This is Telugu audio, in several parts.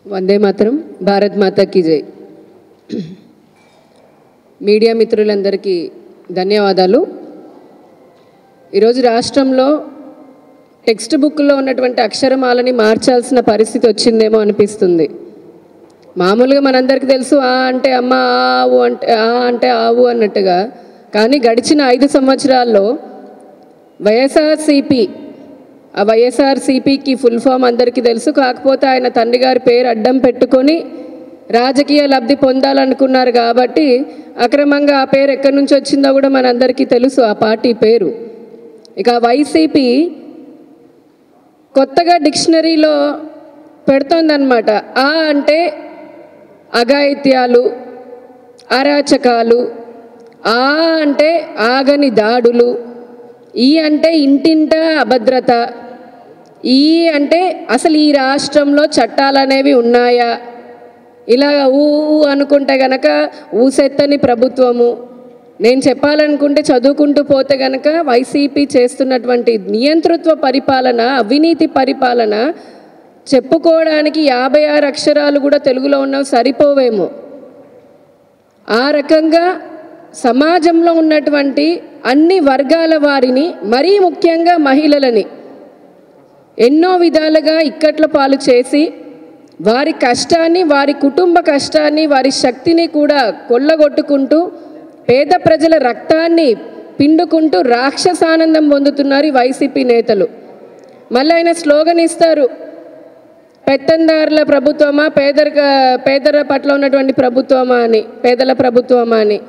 వందే మాతరం, భారత్ మాతాకి జై. మీడియా మిత్రులందరికీ ధన్యవాదాలు. ఈరోజు రాష్ట్రంలో టెక్స్ట్ బుక్లో ఉన్నటువంటి అక్షరమాలని మార్చాల్సిన పరిస్థితి వచ్చిందేమో అనిపిస్తుంది. మామూలుగా మనందరికీ తెలుసు ఆ అంటే అమ్మ, ఆవు అంటే ఆ అంటే ఆవు అన్నట్టుగా. కానీ గడిచిన 5 సంవత్సరాల్లో వైఎస్ఆర్సీపీ, ఆ వైఎస్ఆర్సీపీకి ఫుల్ ఫామ్ అందరికీ తెలుసు. కాకపోతే ఆయన తండ్రి గారి పేరు అడ్డం పెట్టుకొని రాజకీయ లబ్ధి పొందాలనుకున్నారు కాబట్టి అక్రమంగా ఆ పేరు ఎక్కడి నుంచి వచ్చిందో కూడా మనందరికీ తెలుసు, ఆ పార్టీ పేరు. ఇక వైసీపీ కొత్తగా డిక్షనరీలో పెడుతోందన్నమాట. ఆ అంటే అఘాయిత్యాలు, అరాచకాలు, ఆ అంటే ఆగని దాడులు, ఈ అంటే ఇంటింట అభద్రత, ఈ అంటే అసలు ఈ రాష్ట్రంలో చట్టాలు అనేవి ఉన్నాయా, ఇలా ఊ అనుకుంటే గనక ఊసెత్తని ప్రభుత్వము. నేను చెప్పాలనుకుంటే చదువుకుంటూ పోతే గనక వైసీపీ చేస్తున్నటువంటి నియంతృత్వ పరిపాలన, అవినీతి పరిపాలన చెప్పుకోవడానికి 56 అక్షరాలు కూడా తెలుగులో ఉన్నవి సరిపోవేమో. ఆ రకంగా సమాజంలో ఉన్నటువంటి అన్ని వర్గాల వారిని, మరీ ముఖ్యంగా మహిళలని ఎన్నో విధాలుగా ఇక్కట్ల పాలు చేసి వారి కష్టాన్ని, వారి కుటుంబ కష్టాన్ని, వారి శక్తిని కూడా కొల్లగొట్టుకుంటూ పేద ప్రజల రక్తాన్ని పిండుకుంటూ రాక్షసానందం పొందుతున్నారు ఈ వైసీపీ నేతలు. మళ్ళీ ఆయన స్లోగన్ ఇస్తారు, పెత్తందారుల ప్రభుత్వమా, పేదల పట్ల ఉన్నటువంటి ప్రభుత్వమా అని, పేదల ప్రభుత్వమా అని.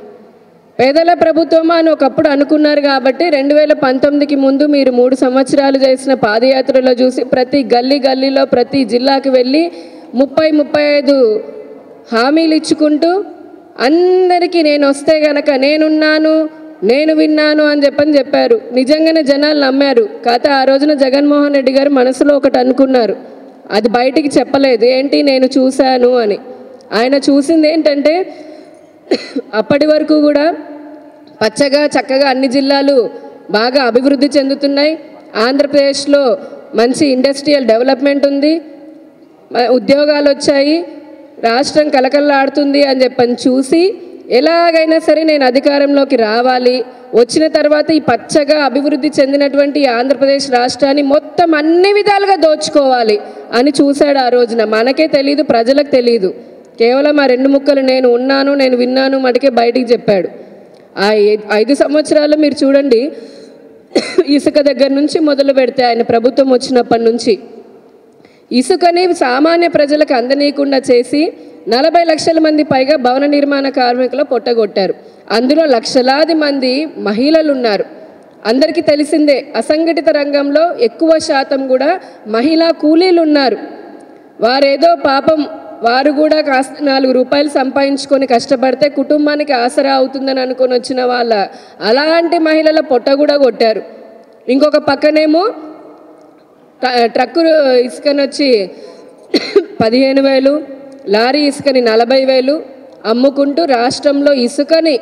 పేదల ప్రభుత్వమా అని ఒకప్పుడు అనుకున్నారు కాబట్టి 2019కి ముందు మీరు 3 సంవత్సరాలు చేసిన పాదయాత్రలో చూసి ప్రతి గల్లీలో ప్రతి జిల్లాకి వెళ్ళి 30-35 హామీలు ఇచ్చుకుంటూ అందరికీ నేను వస్తే గనక నేనున్నాను, నేను విన్నాను అని చెప్పారు. నిజంగానే జనాలు నమ్మారు. కాకపోతే ఆ రోజున జగన్మోహన్ రెడ్డి గారు మనసులో ఒకటి అనుకున్నారు, అది బయటికి చెప్పలేదు. ఏంటి, నేను చూశాను అని. ఆయన చూసింది ఏంటంటే అప్పటి వరకు కూడా పచ్చగా చక్కగా అన్ని జిల్లాలు బాగా అభివృద్ధి చెందుతున్నాయి, ఆంధ్రప్రదేశ్లో మంచి ఇండస్ట్రియల్ డెవలప్మెంట్ ఉంది, ఉద్యోగాలు వచ్చాయి, రాష్ట్రం కలకల్లాడుతుంది అని చూసి ఎలాగైనా సరే నేను అధికారంలోకి రావాలి, వచ్చిన తర్వాత ఈ పచ్చగా అభివృద్ధి చెందినటువంటి ఆంధ్రప్రదేశ్ రాష్ట్రాన్ని మొత్తం అన్ని విధాలుగా దోచుకోవాలి అని చూశాడు. ఆ రోజున మనకే తెలీదు, ప్రజలకు తెలీదు. కేవలం ఆ 2 ముక్కలు నేను ఉన్నాను, నేను విన్నాను మటుకే బయటికి చెప్పాడు. ఆ 5 సంవత్సరాలు మీరు చూడండి, ఇసుక దగ్గర నుంచి మొదలు పెడితే ఆయన ప్రభుత్వం వచ్చినప్పటి నుంచి ఇసుకని సామాన్య ప్రజలకు అందనీయకుండా చేసి 40 లక్షల మంది పైగా భవన నిర్మాణ కార్మికులు పొట్టగొట్టారు. అందులో లక్షలాది మంది మహిళలు ఉన్నారు. అందరికీ తెలిసిందే, అసంఘటిత రంగంలో ఎక్కువ శాతం కూడా మహిళా కూలీలు ఉన్నారు. వారేదో పాపం వారు కూడా కాస్త 4 రూపాయలు సంపాదించుకొని కష్టపడితే కుటుంబానికి ఆసరా అవుతుందని అనుకొని వచ్చిన వాళ్ళ అలాంటి మహిళల పొట్ట కూడా కొట్టారు. ఇంకొక పక్కనేమో ట్రక్కు ఇసుకని వచ్చి 15,000, లారీ ఇసుకని 40,000 అమ్ముకుంటూ రాష్ట్రంలో ఇసుకని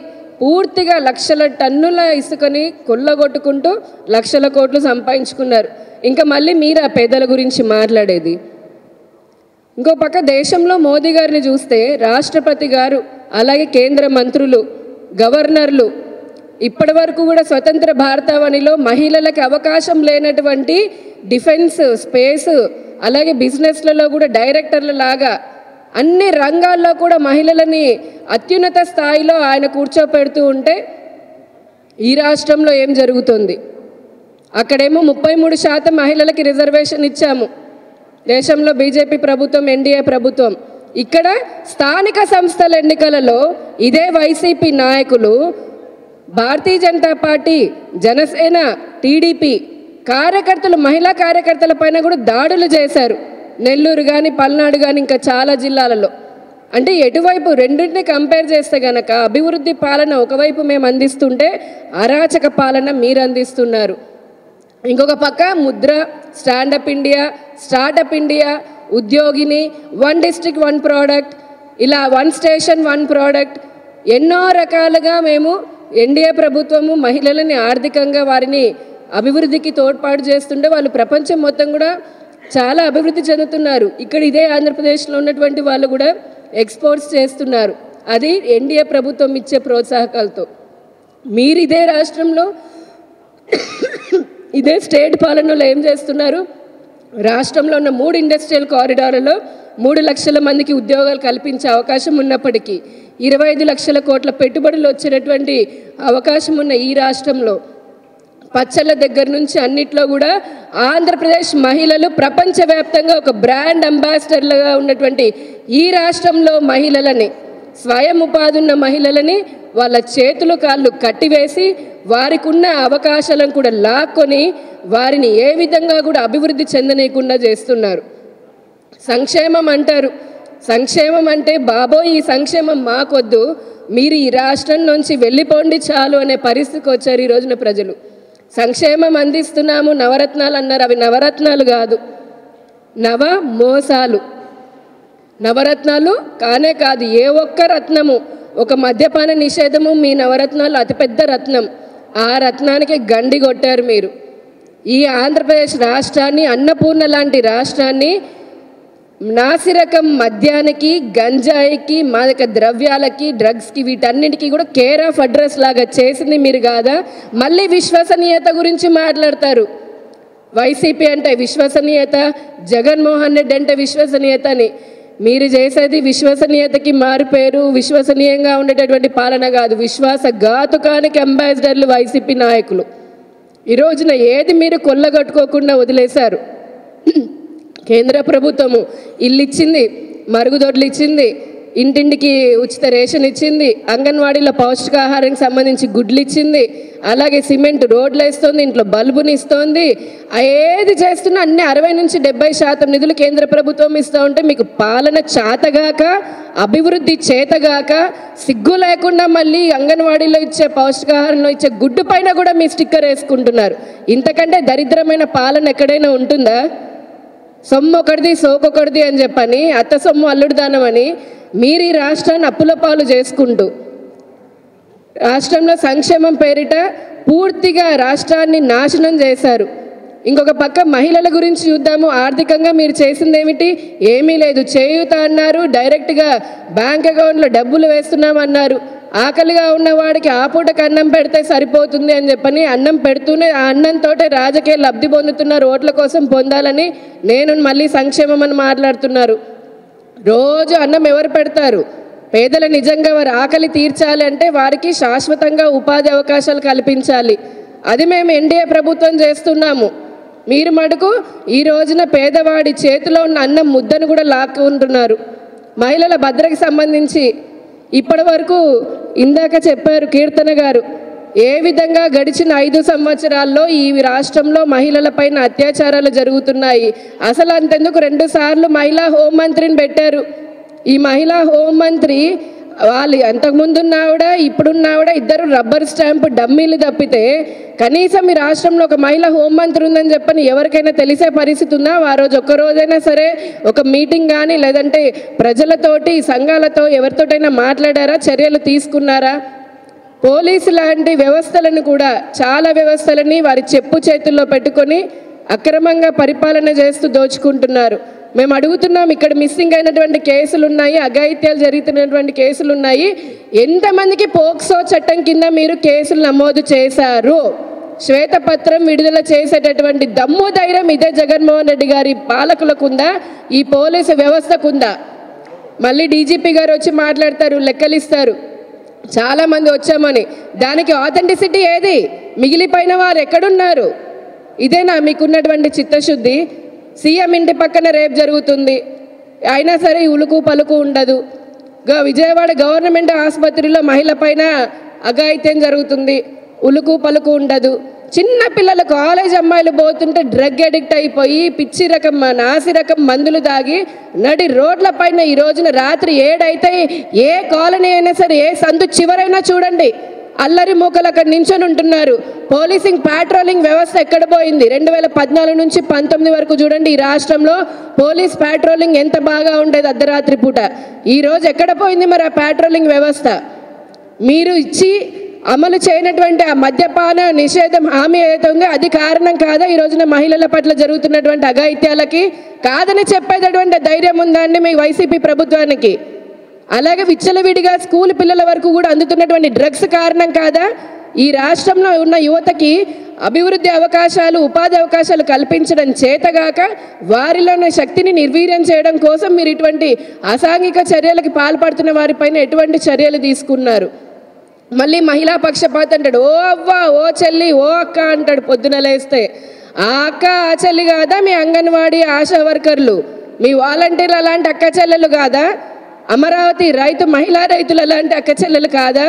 పూర్తిగా లక్షల టన్నుల ఇసుకని కొల్లగొట్టుకుంటూ లక్షల కోట్లు సంపాదించుకున్నారు. ఇంకా మళ్ళీ మీరు ఆ పేదల గురించి మాట్లాడేది. ఇంకో పక్క దేశంలో మోదీ గారిని చూస్తే రాష్ట్రపతి గారు, అలాగే కేంద్ర మంత్రులు, గవర్నర్లు ఇప్పటి వరకు కూడా స్వతంత్ర భారతావనిలో మహిళలకు అవకాశం లేనటువంటి డిఫెన్స్, స్పేస్, అలాగే బిజినెస్లలో కూడా డైరెక్టర్ల లాగా అన్ని రంగాల్లో కూడా మహిళలని అత్యున్నత స్థాయిలో ఆయన కూర్చోపెడుతూ ఉంటే ఈ రాష్ట్రంలో ఏం జరుగుతుంది? అక్కడేమో 33% మహిళలకి రిజర్వేషన్ ఇచ్చాము. దేశంలో బీజేపీ ప్రభుత్వం, ఎన్డీఏ ప్రభుత్వం. ఇక్కడ స్థానిక సంస్థల ఎన్నికలలో ఇదే వైసీపీ నాయకులు, భారతీయ జనతా పార్టీ, జనసేన, టీడీపీ కార్యకర్తలు, మహిళా కార్యకర్తల పైన కూడా దాడులు చేశారు. నెల్లూరు కానీ, పల్నాడు కానీ, ఇంకా చాలా జిల్లాలలో. అంటే ఎటువైపు రెండింటిని కంపేర్ చేస్తే గనక అభివృద్ధి పాలన ఒకవైపు మేము అందిస్తుంటే అరాచక పాలన మీరు అందిస్తున్నారు. ఇంకొక పక్క Mudra, stand up India, startup India, ఉద్యోగిని, 1 డిస్ట్రిక్ట్ 1 ప్రోడక్ట్, ఇలా 1 స్టేషన్ 1 ప్రోడక్ట్, ఎన్నో రకాలుగా మేము ఎన్డీఏ ప్రభుత్వము మహిళలని ఆర్థికంగా వారిని అభివృద్ధికి తోడ్పాటు చేస్తుంటే వాళ్ళు ప్రపంచం మొత్తం కూడా చాలా అభివృద్ధి చెందుతున్నారు. ఇక్కడ ఇదే ఆంధ్రప్రదేశ్లో ఉన్నటువంటి వాళ్ళు కూడా ఎక్స్పోర్ట్స్ చేస్తున్నారు. అది ఎన్డీఏ ప్రభుత్వం ఇచ్చే ప్రోత్సాహకాలతో. మీరు ఇదే రాష్ట్రంలో ఇదే స్టేట్ పాలనలో ఏం చేస్తున్నారు? రాష్ట్రంలో ఉన్న 3 ఇండస్ట్రియల్ కారిడార్లలో 3 లక్షల మందికి ఉద్యోగాలు కల్పించే అవకాశం ఉన్నప్పటికీ 25 లక్షల కోట్ల పెట్టుబడులు వచ్చేటటువంటి అవకాశం ఉన్న ఈ రాష్ట్రంలో పచ్చళ్ళ దగ్గర నుంచి అన్నిట్లో కూడా ఆంధ్రప్రదేశ్ మహిళలు ప్రపంచవ్యాప్తంగా ఒక బ్రాండ్ అంబాసిడర్లుగా ఉన్నటువంటి ఈ రాష్ట్రంలో మహిళలని, స్వయం ఉపాధి ఉన్న మహిళలని వాళ్ళ చేతులు కాళ్ళు కట్టివేసి వారికి ఉన్న అవకాశాలను కూడా లాక్కొని వారిని ఏ విధంగా కూడా అభివృద్ధి చెందనీయకుండా చేస్తున్నారు. సంక్షేమం అంటారు. సంక్షేమం అంటే బాబోయ్ ఈ సంక్షేమం మాకొద్దు, మీరు ఈ రాష్ట్రం నుంచి వెళ్ళిపోండి చాలు అనే పరిస్థితికి వచ్చారు ఈ రోజున ప్రజలు. సంక్షేమం అందిస్తున్నాము నవరత్నాలు అన్నారు. అవి నవరత్నాలు కాదు, నవ మోసాలు. నవరత్నాలు కానే కాదు. ఏ ఒక్క రత్నము, ఒక మద్యపాన నిషేధము మీ నవరత్నాలు అతిపెద్ద రత్నం. ఆ రత్నానికి గండి కొట్టారు మీరు. ఈ ఆంధ్రప్రదేశ్ రాష్ట్రాన్ని, అన్నపూర్ణ లాంటి రాష్ట్రాన్ని నాసిరకం మద్యానికి, గంజాయికి, మాదక ద్రవ్యాలకి, డ్రగ్స్కి, వీటన్నిటికీ కూడా కేర్ ఆఫ్ అడ్రస్ లాగా చేసింది మీరు కాదా? మళ్ళీ విశ్వసనీయత గురించి మాట్లాడతారు. వైసీపీ అంటే విశ్వసనీయత, జగన్మోహన్ రెడ్డి అంటే విశ్వసనీయత అని. మీరు చేసేది విశ్వసనీయతకి మారుపేరు, విశ్వసనీయంగా ఉండేటటువంటి పాలన కాదు. విశ్వాసఘాతుకానికి అంబాసిడర్లు వైసీపీ నాయకులు. ఈ రోజున ఏది మీరు కొల్లగొట్టుకోకుండా వదిలేశారు. కేంద్ర ప్రభుత్వము ఇల్లు ఇచ్చింది, మరుగుదొడ్లు ఇచ్చింది, ఇంటింటికి ఉచిత రేషన్ ఇచ్చింది, అంగన్వాడీలో పౌష్టికాహారానికి సంబంధించి గుడ్లు ఇచ్చింది, అలాగే సిమెంట్ రోడ్లు వేస్తుంది, ఇంట్లో బల్బుని ఇస్తోంది. ఏది చేస్తున్నా అన్ని 60 నుంచి 70% నిధులు కేంద్ర ప్రభుత్వం ఇస్తూ ఉంటే మీకు పాలన చేతగాక, అభివృద్ధి చేతగాక, సిగ్గు లేకుండా మళ్ళీ అంగన్వాడీలో ఇచ్చే పౌష్టికాహారంలో ఇచ్చే గుడ్డు పైన కూడా మీ స్టిక్కర్ వేసుకుంటున్నారు. ఇంతకంటే దరిద్రమైన పాలన ఎక్కడైనా ఉంటుందా? సొమ్ము ఒకటిది సోకొకటిది అని చెప్పని, అత్త సొమ్ము అల్లుడు దానం అని మీరు ఈ రాష్ట్రాన్ని అప్పుల పాలు చేసుకుంటూ రాష్ట్రంలో సంక్షేమం పేరిట పూర్తిగా రాష్ట్రాన్ని నాశనం చేశారు. ఇంకొక పక్క మహిళల గురించి చూద్దాము. ఆర్థికంగా మీరు చేసింది ఏమిటి? ఏమీ లేదు. చేయూత అన్నారు, డైరెక్ట్గా బ్యాంక్ అకౌంట్లో డబ్బులు వేస్తున్నామన్నారు. ఆకలిగా ఉన్నవాడికి ఆ పూటకి అన్నం పెడితే సరిపోతుంది అని చెప్పని అన్నం పెడుతూనే ఆ అన్నంతో రాజకీయ లబ్ధి పొందుతున్నారు. ఓట్ల కోసం పొందాలని నేను మళ్ళీ సంక్షేమం అని మాట్లాడుతున్నారు. రోజు అన్నం ఎవరు పెడతారు? పేదలు నిజంగా వారి ఆకలి తీర్చాలి అంటే వారికి శాశ్వతంగా ఉపాధి అవకాశాలు కల్పించాలి. అది మేము ఎన్డీఏ ప్రభుత్వం చేస్తున్నాము. మీరు మటుకు ఈ రోజున పేదవాడి చేతిలో ఉన్న అన్నం ముద్దను కూడా లాక్కుంటున్నారు. మహిళల భద్రతకి సంబంధించి ఇప్పటి వరకు ఇందాక చెప్పారు కీర్తన గారు, ఏ విధంగా గడిచిన 5 సంవత్సరాల్లో ఈ రాష్ట్రంలో మహిళలపైన అత్యాచారాలు జరుగుతున్నాయి. అసలు అంతెందుకు 2 సార్లు మహిళా హోంమంత్రిని పెట్టారు. ఈ మహిళా హోంమంత్రి వాళ్ళు అంతకుముందున్నావిడ ఇప్పుడున్నావిడ ఇద్దరు రబ్బర్ స్టాంపు డమ్మీలు తప్పితే కనీసం ఈ రాష్ట్రంలో ఒక మహిళా హోంమంత్రి ఉందని చెప్పని ఎవరికైనా తెలిసే పరిస్థితి ఉందా? ఆ రోజు ఒక్కరోజైనా సరే ఒక మీటింగ్ కానీ లేదంటే ప్రజలతోటి, సంఘాలతో ఎవరితోటైనా మాట్లాడారా? చర్యలు తీసుకున్నారా? పోలీసు లాంటి వ్యవస్థలను కూడా, చాలా వ్యవస్థలని వారి చెప్పు చేతుల్లో పెట్టుకొని అక్రమంగా పరిపాలన చేస్తూ దోచుకుంటున్నారు. మేము అడుగుతున్నాం, ఇక్కడ మిస్సింగ్ అయినటువంటి కేసులు ఉన్నాయి, అఘాయిత్యాలు జరుగుతున్నటువంటి కేసులు ఉన్నాయి. ఎంతమందికి పోక్సో చట్టం కింద మీరు కేసులు నమోదు చేశారు? శ్వేతపత్రం విడుదల చేసేటటువంటి దమ్ము ధైర్యం ఇదే జగన్మోహన్ రెడ్డి గారి పాలకులకుందా? ఈ పోలీసు వ్యవస్థకుందా? మళ్ళీ డీజీపీ గారు వచ్చి మాట్లాడతారు, లెక్కలిస్తారు, చాలామంది వచ్చామని. దానికి ఆథెంటిసిటీ ఏది? మిగిలిపోయిన వారు ఎక్కడున్నారు? ఇదేనా మీకున్నటువంటి చిత్తశుద్ధి? సీఎం ఇంటి పక్కన రేపు జరుగుతుంది, అయినా సరే ఉలుకు పలుకు ఉండదు. విజయవాడ గవర్నమెంట్ ఆసుపత్రిలో మహిళ పైన అఘాయిత్యం జరుగుతుంది, ఉలుకు పలుకు ఉండదు. చిన్న పిల్లలు, కాలేజ్ అమ్మాయిలు పోతుంటే డ్రగ్ అడిక్ట్ అయిపోయి పిచ్చి రకం, నాసి రకం మందులు తాగి నడి రోడ్ల పైన ఈ రోజున రాత్రి 7 అయితే ఏ కాలనీ అయినా సరే, ఏ సందు చివరైనా చూడండి, అల్లరి మూకలు అక్కడ నించొని ఉంటున్నారు. పోలీసింగ్, పాట్రోలింగ్ వ్యవస్థ ఎక్కడ పోయింది? 2014 నుంచి 19 వరకు చూడండి, ఈ రాష్ట్రంలో పోలీస్ పాట్రోలింగ్ ఎంత బాగా ఉండేది అర్ధరాత్రి పూట. ఈరోజు ఎక్కడ పోయింది మరి ఆ పాట్రోలింగ్ వ్యవస్థ? మీరు ఇచ్చి అమలు చేయనటువంటి ఆ మద్యపాన నిషేధం హామీ ఏదైతే ఉందో అది కారణం కాదా ఈ రోజున మహిళల పట్ల జరుగుతున్నటువంటి అఘాయిత్యాలకి? కాదని చెప్పేటటువంటి ధైర్యం ఉందా అండి మీ వైసీపీ ప్రభుత్వానికి? అలాగే విచ్చలవిడిగా స్కూల్ పిల్లల వరకు కూడా అందుతున్నటువంటి డ్రగ్స్ కారణం కాదా? ఈ రాష్ట్రంలో ఉన్న యువతకి అభివృద్ధి అవకాశాలు, ఉపాధి అవకాశాలు కల్పించడం చేతగాక వారిలోని శక్తిని నిర్వీర్యం చేయడం కోసం మీరు ఇటువంటి అసాంఘిక చర్యలకు పాల్పడుతున్న వారిపైన ఎటువంటి చర్యలు తీసుకున్నారు? మళ్ళీ మహిళా పక్షపాత అంటాడు. ఓ అవ్వ, ఓ చెల్లి, ఓ అక్క అంటాడు పొద్దున లేస్తే. ఆ అక్క ఆ చెల్లి కాదా? మీ అంగన్వాడీ ఆశా వర్కర్లు, మీ వాలంటీర్లు అలాంటి అక్క చెల్లెలు కాదా? అమరావతి మహిళా రైతులు అలాంటి అక్క చెల్లెలు కాదా?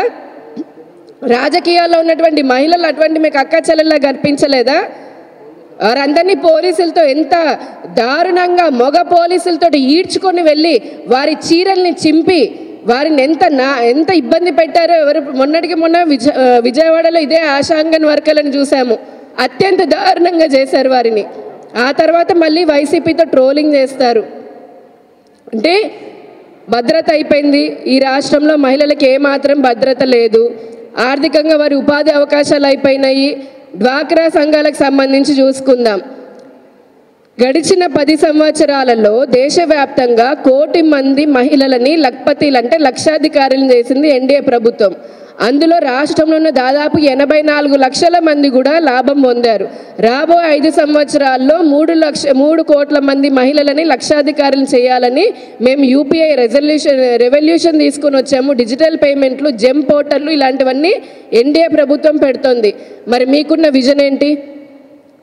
రాజకీయాల్లో ఉన్నటువంటి మహిళలు అటువంటి మీకు అక్క చెల్లెల్లా కనిపించలేదా? వారందరినీ పోలీసులతో ఎంత దారుణంగా మగ పోలీసులతో ఈడ్చుకొని వెళ్ళి వారి చీరల్ని చింపి వారిని ఎంత ఇబ్బంది పెట్టారో. మొన్నటికి మొన్న విజయవాడలో ఇదే ఆశాంగన్ వర్కర్లను చూసాము. అత్యంత దారుణంగా చేశారు వారిని. ఆ తర్వాత మళ్ళీ వైసీపీతో ట్రోలింగ్ చేస్తారు. అంటే భద్రత అయిపోయింది ఈ రాష్ట్రంలో, మహిళలకు ఏమాత్రం భద్రత లేదు. ఆర్థికంగా వారి ఉపాధి అవకాశాలు అయిపోయినాయి. డ్వాక్రా సంఘాలకు సంబంధించి చూసుకుందాం. గడిచిన 10 సంవత్సరాలలో దేశవ్యాప్తంగా 1 కోటి మంది మహిళలని లక్పతీలు అంటే లక్షాధికారులను చేసింది ఎన్డీఏ ప్రభుత్వం. అందులో రాష్ట్రంలో ఉన్న దాదాపు 84 లక్షల మంది కూడా లాభం పొందారు. రాబోయే 5 సంవత్సరాల్లో 3 కోట్ల మంది మహిళలని లక్షాధికారులు చేయాలని మేము యూపీఐ రెవల్యూషన్ తీసుకొని వచ్చాము. డిజిటల్ పేమెంట్లు, జెమ్ పోర్టల్లు ఇలాంటివన్నీ ఎన్డీఏ ప్రభుత్వం పెడుతోంది. మరి మీకున్న విజన్ ఏంటి?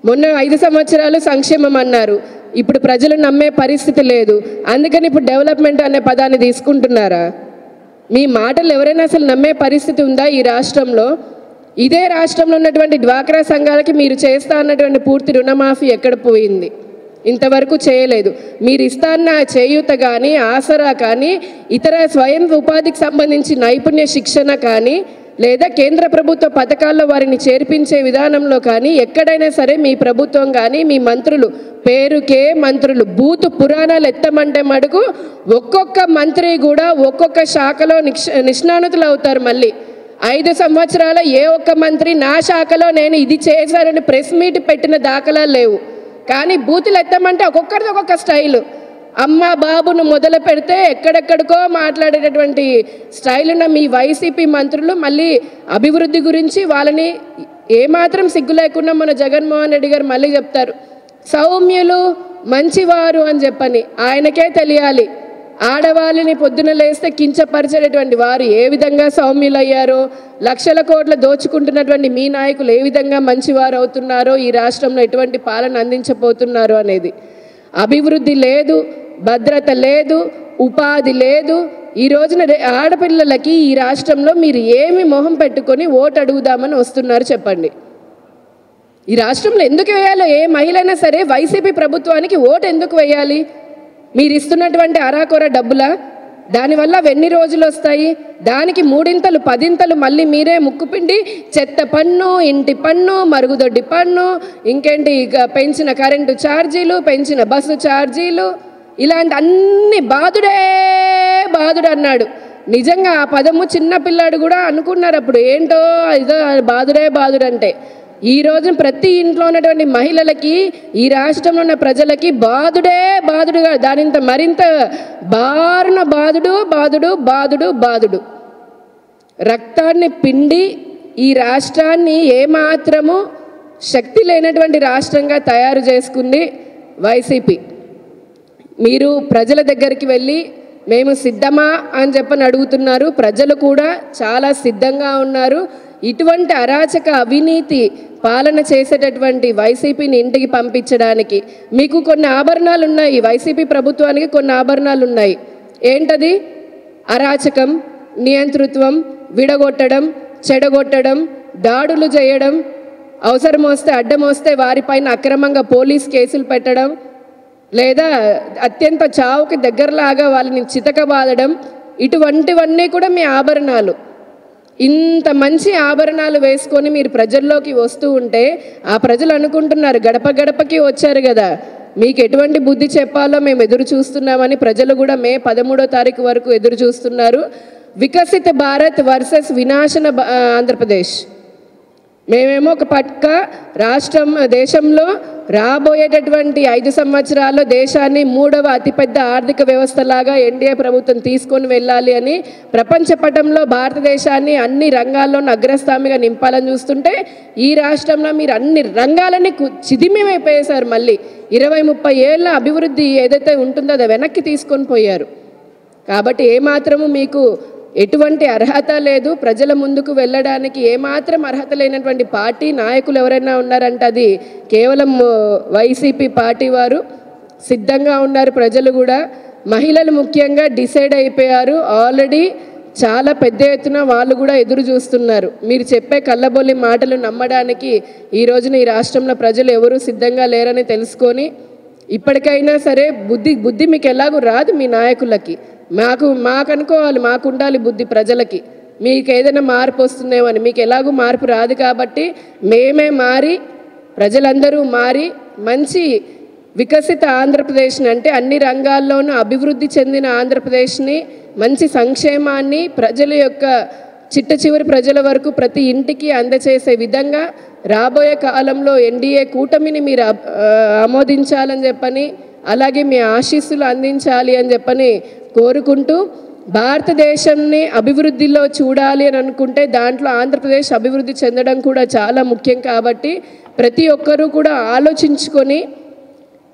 మొన్న 5 సంవత్సరాలు సంక్షేమం అన్నారు, ఇప్పుడు ప్రజలు నమ్మే పరిస్థితి లేదు. అందుకని ఇప్పుడు డెవలప్మెంట్ అనే పదాన్ని తీసుకుంటున్నారా? మీ మాటలు ఎవరైనా అసలు నమ్మే పరిస్థితి ఉందా ఈ రాష్ట్రంలో? ఇదే రాష్ట్రంలో ఉన్నటువంటి డ్వాక్రా సంఘాలకి మీరు చేస్తా అన్నటువంటి పూర్తి రుణమాఫీ ఎక్కడ పోయింది? ఇంతవరకు చేయలేదు. మీరు ఇస్తాన్న చేయూత కానీ, ఆసరా కానీ, ఇతర స్వయం ఉపాధికి సంబంధించి నైపుణ్య శిక్షణ కానీ, లేదా కేంద్ర ప్రభుత్వ పథకాల్లో వారిని చేర్పించే విధానంలో కానీ ఎక్కడైనా సరే మీ ప్రభుత్వం కానీ మీ మంత్రులు, పేరుకే మంత్రులు, బూతు పురాణాలు ఎత్తమంటే మడుగు ఒక్కొక్క మంత్రి కూడా ఒక్కొక్క శాఖలో నిష్ణాతులు అవుతారు. మళ్ళీ 5 సంవత్సరాల ఏ ఒక్క మంత్రి నా శాఖలో నేను ఇది చేశానని ప్రెస్ మీట్ పెట్టిన దాఖలాలు లేవు. కానీ బూతులు ఎత్తమంటే ఒక్కొక్కరిది ఒక్కొక్క స్టైలు. అమ్మ బాబును మొదలు పెడితే ఎక్కడెక్కడికో మాట్లాడేటటువంటి స్టైల్ ఉన్న మీ వైసీపీ మంత్రులు మళ్ళీ అభివృద్ధి గురించి వాళ్ళని ఏమాత్రం సిగ్గు లేకుండా మన జగన్మోహన్ రెడ్డి గారు మళ్ళీ చెప్తారు సౌమ్యులు, మంచివారు అని చెప్పని. ఆయనకే తెలియాలి ఆడవాళ్ళని పొద్దున లేస్తే కించపరిచేటటువంటి వారు ఏ విధంగా సౌమ్యులయ్యారో, లక్షల కోట్ల దోచుకుంటున్నటువంటి మీ నాయకులు ఏ విధంగా మంచివారు అవుతున్నారో, ఈ రాష్ట్రంలో ఎటువంటి పాలన అందించబోతున్నారో అనేది. అభివృద్ధి లేదు, భద్రత లేదు, ఉపాధి లేదు. ఈ రోజున ఆడపిల్లలకి ఈ రాష్ట్రంలో మీరు ఏమి మొహం పెట్టుకొని ఓటు అడుగుదామని వస్తున్నారు చెప్పండి? ఈ రాష్ట్రంలో ఎందుకు వేయాలో? ఏ మహిళైనా సరే వైసీపీ ప్రభుత్వానికి ఓటు ఎందుకు వేయాలి? మీరు ఇస్తున్నటువంటి అరాకొర డబ్బులా? దానివల్ల ఎన్ని రోజులు వస్తాయి? దానికి 3 10 మళ్ళీ మీరే ముక్కుపిండి చెత్త పన్ను, ఇంటి పన్ను, మరుగుదొడ్డి పన్ను, ఇంకేంటి పెంచిన కరెంటు ఛార్జీలు, పెంచిన బస్సు ఛార్జీలు, ఇలాంటి అన్ని బాధుడు అన్నాడు. నిజంగా ఆ పదము చిన్నపిల్లాడు కూడా అనుకున్నారు అప్పుడు, ఏంటో ఇదో బాధుడు అంటే. ఈ రోజున ప్రతి ఇంట్లో ఉన్నటువంటి మహిళలకి, ఈ రాష్ట్రంలో ఉన్న ప్రజలకి బాధుడుగా దానింత మరింత బారున బాధుడు రక్తాన్ని పిండి ఈ రాష్ట్రాన్ని ఏమాత్రము శక్తి లేనటువంటి రాష్ట్రంగా తయారు చేసుకుంది వైసీపీ. మీరు ప్రజల దగ్గరికి వెళ్ళి మేము సిద్ధమా అని చెప్పని అడుగుతున్నారు. ప్రజలు కూడా చాలా సిద్ధంగా ఉన్నారు. ఇటువంటి అరాచక అవినీతి పాలన చేసేటటువంటి వైసీపీని ఇంటికి పంపించడానికి. మీకు కొన్ని ఆభరణాలు ఉన్నాయి, వైసీపీ ప్రభుత్వానికి కొన్ని ఆభరణాలు ఉన్నాయి. ఏంటది? అరాచకం, నియంతృత్వం, విడగొట్టడం, చెడగొట్టడం, దాడులు చేయడం, అవసరం వస్తే అడ్డం వస్తే వారిపైన అక్రమంగా పోలీస్ కేసులు పెట్టడం, లేదా అత్యంత చావుకి దగ్గరలాగా వాళ్ళని చితకబాదడం, ఇటువంటివన్నీ కూడా మీ ఆభరణాలు. ఇంత మంచి ఆభరణాలు వేసుకొని మీరు ప్రజల్లోకి వస్తూ ఉంటే ఆ ప్రజలు అనుకుంటున్నారు గడప గడపకి వచ్చారు కదా, మీకు ఎటువంటి బుద్ధి చెప్పాలో మేము ఎదురు చూస్తున్నామని ప్రజలు కూడా మే 13వ తారీఖు వరకు ఎదురు చూస్తున్నారు. వికసిత భారత్ వర్సెస్ వినాశన ఆంధ్రప్రదేశ్. మేమేమో ఒక పక్క దేశంలో రాబోయేటటువంటి 5 సంవత్సరాల్లో దేశాన్ని 3వ అతిపెద్ద ఆర్థిక వ్యవస్థలాగా ఎన్డీఏ ప్రభుత్వం తీసుకొని వెళ్ళాలి అని ప్రపంచ పటంలో భారతదేశాన్ని అన్ని రంగాల్లోనూ అగ్రస్థామిగా నింపాలని చూస్తుంటే ఈ రాష్ట్రంలో మీరు అన్ని రంగాలని చిదిమిమైపోయేశారు. మళ్ళీ 20-30 ఏళ్ళ అభివృద్ధి ఏదైతే ఉంటుందో అది వెనక్కి తీసుకొని పోయారు. కాబట్టి ఏమాత్రము మీకు ఎటువంటి అర్హత లేదు. ప్రజల ముందుకు వెళ్ళడానికి ఏమాత్రం అర్హత లేనటువంటి పార్టీ నాయకులు ఎవరైనా ఉన్నారంటే అది కేవలం వైసీపీ పార్టీ వారు. సిద్ధంగా ఉన్నారు ప్రజలు కూడా. మహిళలు ముఖ్యంగా డిసైడ్ అయిపోయారు ఆల్రెడీ. చాలా పెద్ద ఎత్తున వాళ్ళు కూడా ఎదురు చూస్తున్నారు. మీరు చెప్పే కళ్ళబొల్లి మాటలు నమ్మడానికి ఈ రోజున ఈ రాష్ట్రంలో ప్రజలు ఎవరూ సిద్ధంగా లేరని తెలుసుకొని ఇప్పటికైనా సరే బుద్ధి మీకు ఎలాగూ రాదు మీ నాయకులకి. మాకు అనుకోవాలి, మాకు ఉండాలి బుద్ధి ప్రజలకి. మీకు ఏదైనా మార్పు వస్తుందేమో అని. మీకు ఎలాగూ మార్పు రాదు కాబట్టి మేమే మారి ప్రజలందరూ మారి మంచి వికసిత ఆంధ్రప్రదేశ్ని అంటే అన్ని రంగాల్లోనూ అభివృద్ధి చెందిన ఆంధ్రప్రదేశ్ని మంచి సంక్షేమాన్ని ప్రజల యొక్క చిట్ట చివరి ప్రజల వరకు ప్రతి ఇంటికి అందచేసే విధంగా రాబోయే కాలంలో ఎన్డీఏ కూటమిని మీరు ఆమోదించాలని చెప్పని అలాగే మీ ఆశీస్సులు అందించాలి అని చెప్పని కోరుకుంటూ భారతదేశాన్ని అభివృద్ధిలో చూడాలి అని అనుకుంటే దాంట్లో ఆంధ్రప్రదేశ్ అభివృద్ధి చెందడం కూడా చాలా ముఖ్యం. కాబట్టి ప్రతి ఒక్కరూ కూడా ఆలోచించుకొని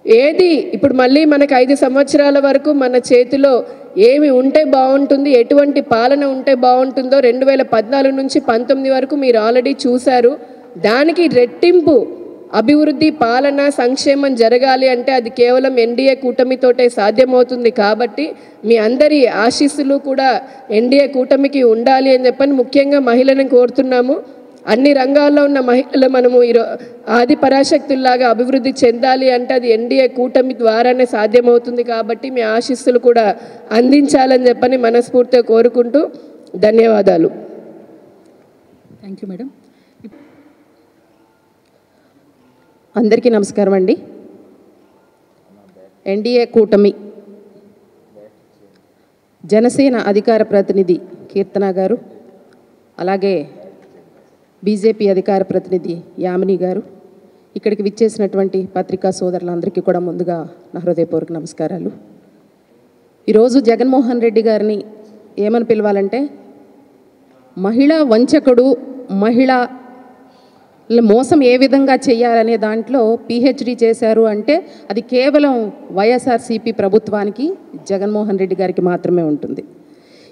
ఏది ఇప్పుడు మళ్ళీ మనకు 5 సంవత్సరాల వరకు మన చేతిలో ఏమి ఉంటే బాగుంటుంది, ఎటువంటి పాలన ఉంటే బాగుంటుందో 2014 నుంచి 19 వరకు మీరు ఆల్రెడీ చూశారు. దానికి రెట్టింపు అభివృద్ధి పాలన సంక్షేమం జరగాలి అంటే అది కేవలం ఎన్డీఏ కూటమితోటే సాధ్యమవుతుంది. కాబట్టి మీ అందరి ఆశీస్సులు కూడా ఎన్డీఏ కూటమికి ఉండాలి అని చెప్పని ముఖ్యంగా మహిళలను కోరుతున్నాము. అన్ని రంగాల్లో ఉన్న మహిళలు మనము ఆది పరాశక్తుల్లాగా అభివృద్ధి చెందాలి అంటే అది ఎన్డీఏ కూటమి ద్వారానే సాధ్యమవుతుంది. కాబట్టి మీ ఆశీస్సులు కూడా అందించాలని చెప్పని మనస్ఫూర్తిగా కోరుకుంటూ ధన్యవాదాలు. Thank you madam. అందరికీ నమస్కారం అండి. ఎన్డీఏ కూటమి జనసేన అధికార ప్రతినిధి కీర్తన గారు, అలాగే బీజేపీ అధికార ప్రతినిధి యామిని గారు, ఇక్కడికి విచ్చేసినటువంటి పత్రికా సోదరులందరికీ కూడా ముందుగా నా హృదయపూర్వక నమస్కారాలు. ఈరోజు జగన్మోహన్ రెడ్డి గారిని ఏమని పిలవాలంటే మహిళా వంచకుడు, మహిళా మోసం ఏ విధంగా చేయాలనే దాంట్లో పిహెచ్డి చేశారు అంటే అది కేవలం వైఎస్ఆర్సీపీ ప్రభుత్వానికి, జగన్మోహన్ రెడ్డి గారికి మాత్రమే ఉంటుంది.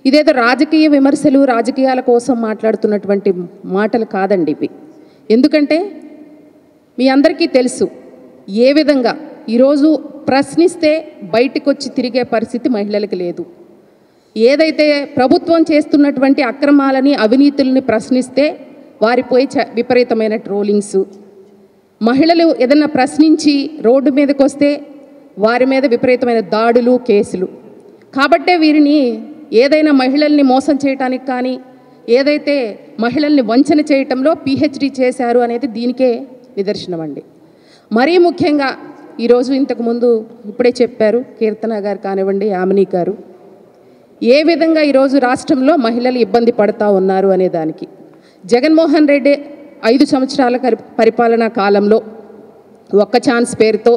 ఇదేదో రాజకీయ విమర్శలు, రాజకీయాల కోసం మాట్లాడుతున్నటువంటి మాటలు కాదండి ఇవి. ఎందుకంటే మీ అందరికీ తెలుసు ఏ విధంగా ఈరోజు ప్రశ్నిస్తే బయటకు వచ్చి తిరిగే పరిస్థితి మహిళలకు లేదు. ఏదైతే ప్రభుత్వం చేస్తున్నటువంటి అక్రమాలని, అవినీతులని ప్రశ్నిస్తే వారిపోయి విపరీతమైన ట్రోలింగ్స్, మహిళలు ఏదైనా ప్రశ్నించి రోడ్డు మీదకి వస్తే వారి మీద విపరీతమైన దాడులు, కేసులు. కాబట్టే వీరిని ఏదైనా మహిళల్ని మోసం చేయటానికి కానీ, ఏదైతే మహిళల్ని వంచన చేయటంలో పిహెచ్డి చేశారు అనేది దీనికే నిదర్శనం అండి. మరీ ముఖ్యంగా ఈరోజు ఇంతకుముందు ఇప్పుడే చెప్పారు కీర్తన గారు కానివ్వండి, యామిని గారు, ఏ విధంగా ఈరోజు రాష్ట్రంలో మహిళలు ఇబ్బంది పడతా ఉన్నారు అనే దానికి. జగన్మోహన్ రెడ్డి 5 సంవత్సరాల పరిపాలనా కాలంలో ఒక్క ఛాన్స్ పేరుతో